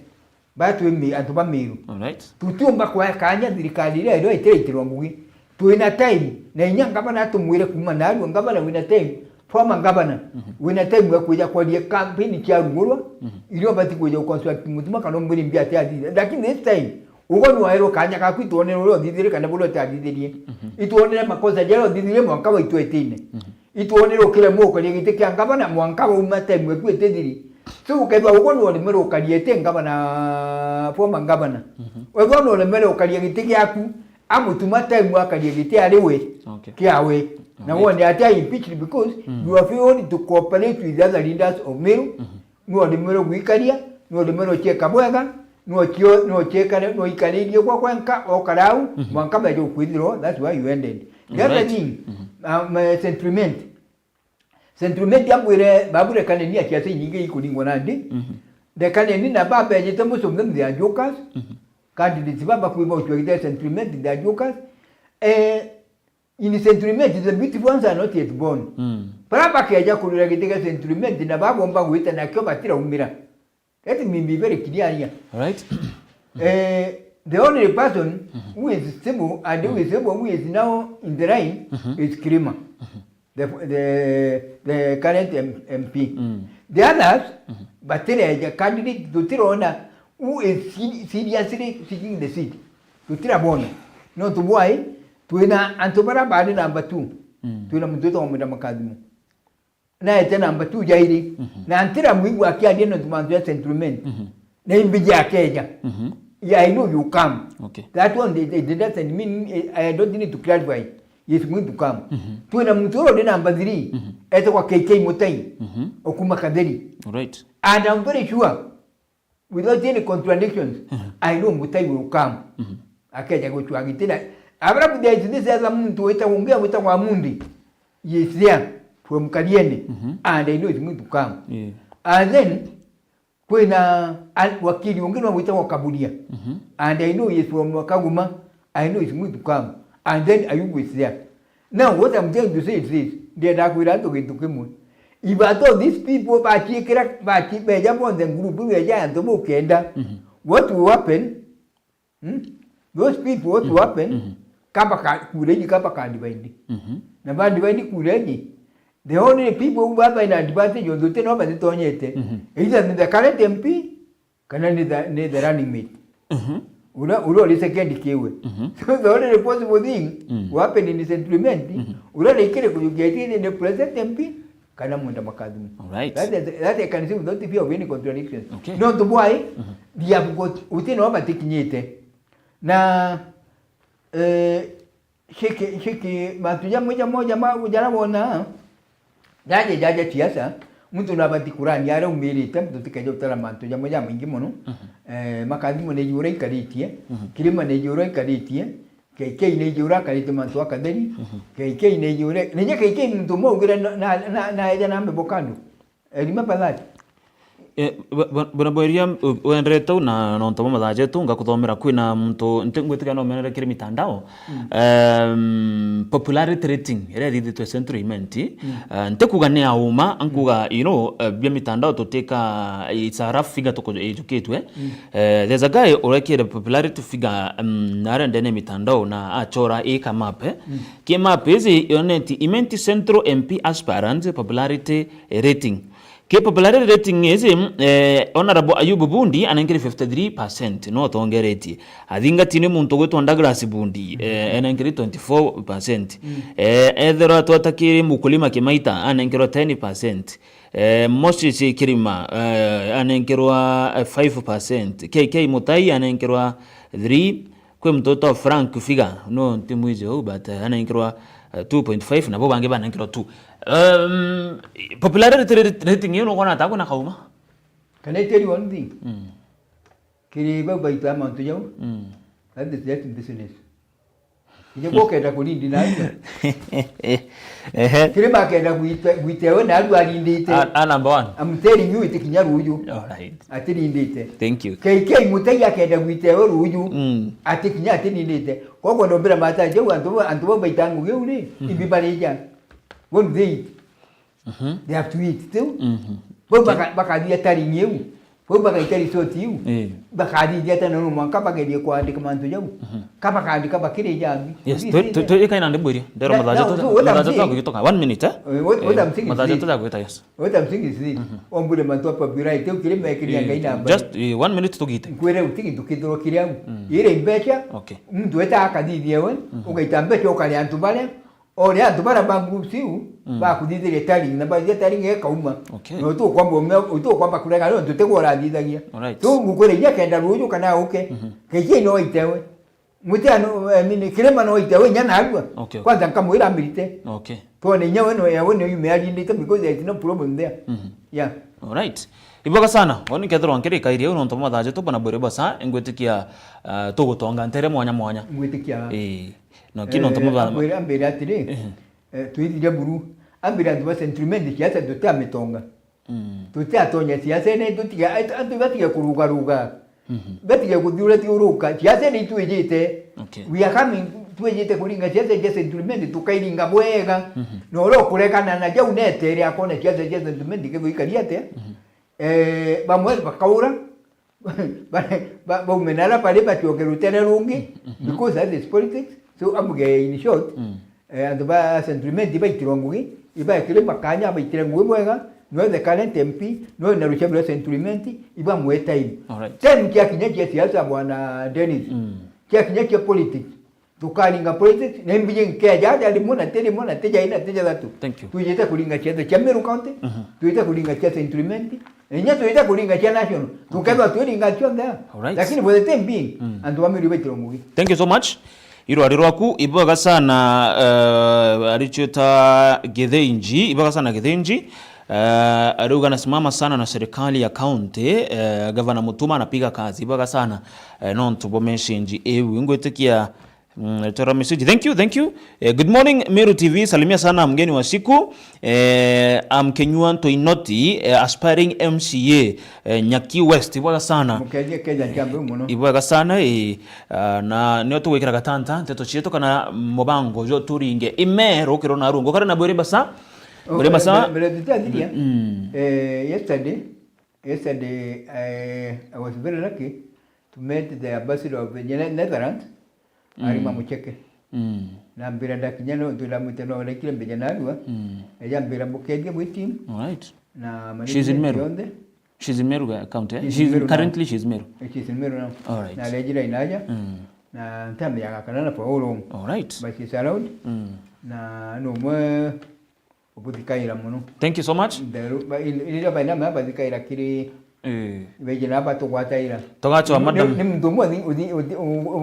ba twe mi antu ba miru
all right
tutumba kwa kanya dirikali ile ndo itetirwa ngugi tuina time na inyanga bana tumwire kuma naru ngabana wina time former governor wina time wa kuja kwa die campaign kia ngurwa ilio bati kuja construct mutuma kana mbiri mbia ate adi lakini this time ugo ni waero kanya ka kwitone ro didire kana bulo ta didire ituone makosa jero didire mwaka wa 2018 ituone ro kile moko ligite kia ngabana mwaka wa umate mwe kwete diri so ukaiba ugo ni mero kaliete ngabana former governor ugo ni mero kaliete yaku amutuma time mwaka ligite aliwe kiawe na wone ati impeached because you are failing to cooperate with the other leaders of Meru no de mero gwikaria no de mero cheka bwega no cheka no ikalirie kwa kwanka okarau mwanka bajo kwidro that's why you ended the other thing sentiment yamwire babure kaneni akiase nyingi ikulingo nandi de kaneni na baba yete musomthem they are jokers candidates baba kuiba uchwagita sentiment the jokers in sentiment is a beautiful ones are not yet born paraba keja kulira gitega sentiment na babo mba guita na kyo batira umira. Let me be very clear here.
All right.
The only person who is stable and who is able, who is now in the line is Kirima, the current MP. The others, but the candidate to Tirona who is seriously seeking the seat to Tirabona, not to why to Antobara Badi number 2 to the Mututo Macadamo. Na ite number 2 jairi na antira mwingu akia deno tumanzia sentiment na imbiji akeja I know you come.
Okay.
That one they doesn't mean I don't need to clarify. It's going to come. Tuena mtoro de number 3 ete kwa KK Mutai Okuma Kaderi.
All right.
And I'm very sure without any contradictions I know Mutai will come. Akeja go to agitena abra there is this other muntu eta ongea wita wa mundi. Yes there from Kadiene and I know it's going to come.
Yeah.
And then kwena wakili wengine wanaita wakabudia and I know he's from Wakaguma. I know it's going to come and then Ayubu is there. Now what I'm trying to say is this: they are going to come. If I thought these people bachi beja on the group beja and tomo kenda, what will happen? Those people what will happen? Kapa kureji kapa kandivaindi. Na bandivaindi kureji. The only people who have an advantage on the ten over the Tonyete either the current MP can only the running mate. Uro is a candy kiwi. So the only possible thing who happened in the settlement, Ura you get it in the present MP, Kanamunda Macadam.
All right.
That I can see without the fear of any contradiction.
Okay.
Not the why they have got within over taking it. Now, shiki, Matuja Moja Ujana Wona. Jaja siasa mtu nabati Kurani yare umiri tempo tukaje utara manto jambo jambo ingi mono makadimo ne jure karitie Kirima ne jure karitie KK ne jure karitie manto akadeni KK ne jure ne KK mtu mo gira na ida na mbokando elima palati
bwana boeria wenreto na nonto mamaje tu ngakuthomera kwina muntu ntengwetika no menere kire mitandao popularity rating ere ridi to centriment ntekuga ne auma ankuga bia mitandao toteka it's a rough figure to educate there's a guy already the popularity figure nare ndene mitandao na achora eka map ke map hizi yoneti imenti central MP aspirant popularity rating. Popularity rating is Honorable Ayubu Bundi anankiri 53% no tongereti adinga tine muntu gwetu Douglas Bundi anankiri 24% ethero atwatakiri mukulima Kimaita anankiri 10% Moses Kirima anankirwa 5% KK Mutai anankirwa 3 kwa mtoto Frank Figa no ntimuize but anankirwa 2.5 na bobange banankirwa 2. Popularity rating yenu kona tako na kauma.
Can I tell you one thing? Kiri baba itama mtu yao. That is just business. Ile boka ita kulindi na hiyo. Kiri baka ita kuitewe na adu alindite.
Number 1.
I'm telling you ite kinyaru uju.
All right.
Atilindite.
Thank you.
KK mutai akaenda kuitewe uju. Atikinya atilindite. Kwa ndombera mata je antu baba itangu yeuli. Ibibalija. What do they eat? They have to eat still. Baka dia tari nyeu. Baka tari soti you. Baka dia tana no manka baka dia kwa andika mantu jau. Kapa andika bakire jambi.
Yes, to ikaina ndeburi. Ndero madaje to kutoka 1 minute
What I'm saying is
madaje to kuita yes.
What I'm saying is this. Ombule mantu apa birai teu kile mekiri ngaina.
Just 1 minute to gite.
Kwere utiki tukidoro kiriau. Ire imbecha.
Okay.
Mtu eta akadidi yewe. Ukaitambeke okali antu bale. Ore adubara bangu siu ba kudidire tari na ba tari nge kauma no to kwamba kulega no to tego radidagia to ngukore ya kenda ruju kana oke keje no itewe mutano mini kirema no itewe nyana agwa kwanza nkamwira milite
okay
to ne nyawe no yawe no yumeali ndite because there is no problem there yeah
all right iboga sana oni kethro nkiri kairie uno ntomo thaje to bana bore basa engwetikia to gutonga ntere mwanya
ngwetikia
no kino ntomo bana
ambere atire tuithire buru ambere andu sentiment kiasa dote ametonga tuti atonya siasa ne tutiga andu batiga kuruga betige kuthiura ti uruka siasa ni tuijite we are coming tuijite kuringa siasa je settlement tukairinga bwega no ro kurekana na jau nete ria kone siasa je settlement ke vikariate bamwe bakaura ba umenala pale batiokerutene rungi because that is politics so amuge in short and ba settlement ba itirongugi iba kile bakanya ba itirongugi bwega no the current MP no na rushabula settlement iba mwe time time kia kinyaki siasa bwana Dennis kia kinyaki politics tukalinga politics nembije nkeja hadi mona teja ina teja datu tuijeta kulinga siasa cha Meru County tuijeta kulinga siasa settlement enya tuijeta kulinga siasa national tukaba tulinga siasa lakini for the time being and wamiru betirongugi.
Thank you so much. Irwari rwaku ibaga sana arichota Githinji ibaga sana Githinji aruga nasimama sana na serikali ya county governor Mutuma anapiga kazi ibaga sana non tubo message ewe ngwetekia tora message. Thank you good morning Meru TV, salimia sana mgeni wa siku Kenyuan Toinoti aspiring MCA Nyaki West ibaga sana
mukeje keja jambo muno
ibaga sana na niyo tuwekera gatanta nteto chieto kana mobango jo turinge imero kirona rungo kana na bore basa
yesterday I was very lucky to meet the ambassador of the Netherlands Arima Mucheke na mbira dakinyano tulamuteno wale kile mbejanalwa ya mbira mukeje witim na
she's in Meru county currently she's Meru
now alright na lejira inaja na ntambe yakakana for all
alright
but she's around na no mwe ubudikaira muno.
Thank you so much.
Ile baina maba dikaira kiri beje na bato kwataira.
Togacho madam.
Ni mtumo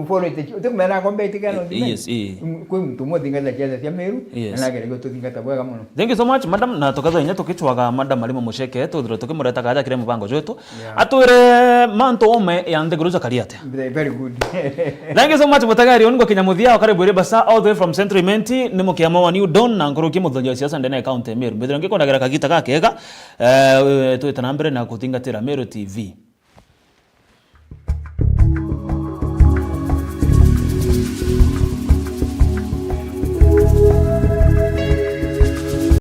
uforo ite. Utemera kombe itikano
ndi. Yes.
Ku mtumo dingaza jaza ya Meru na gere goto dingata bwaga muno.
Thank you so much madam na tokaza nya tokichwaga madam Alima Mucheke to tokimureta kaja kire mubango joto. Atwire manto ome yande guruza kariate.
Very good.
Thank you so much Mutagari ongo kinyamuthia karibu ire basa all the way from Central Menti nimo kiama wa New Dawn na ngoro kimuthoja siasa ndene account Meru. Mbere ngikona gara kagita kakega twita nambere na kutingatira Meru TV.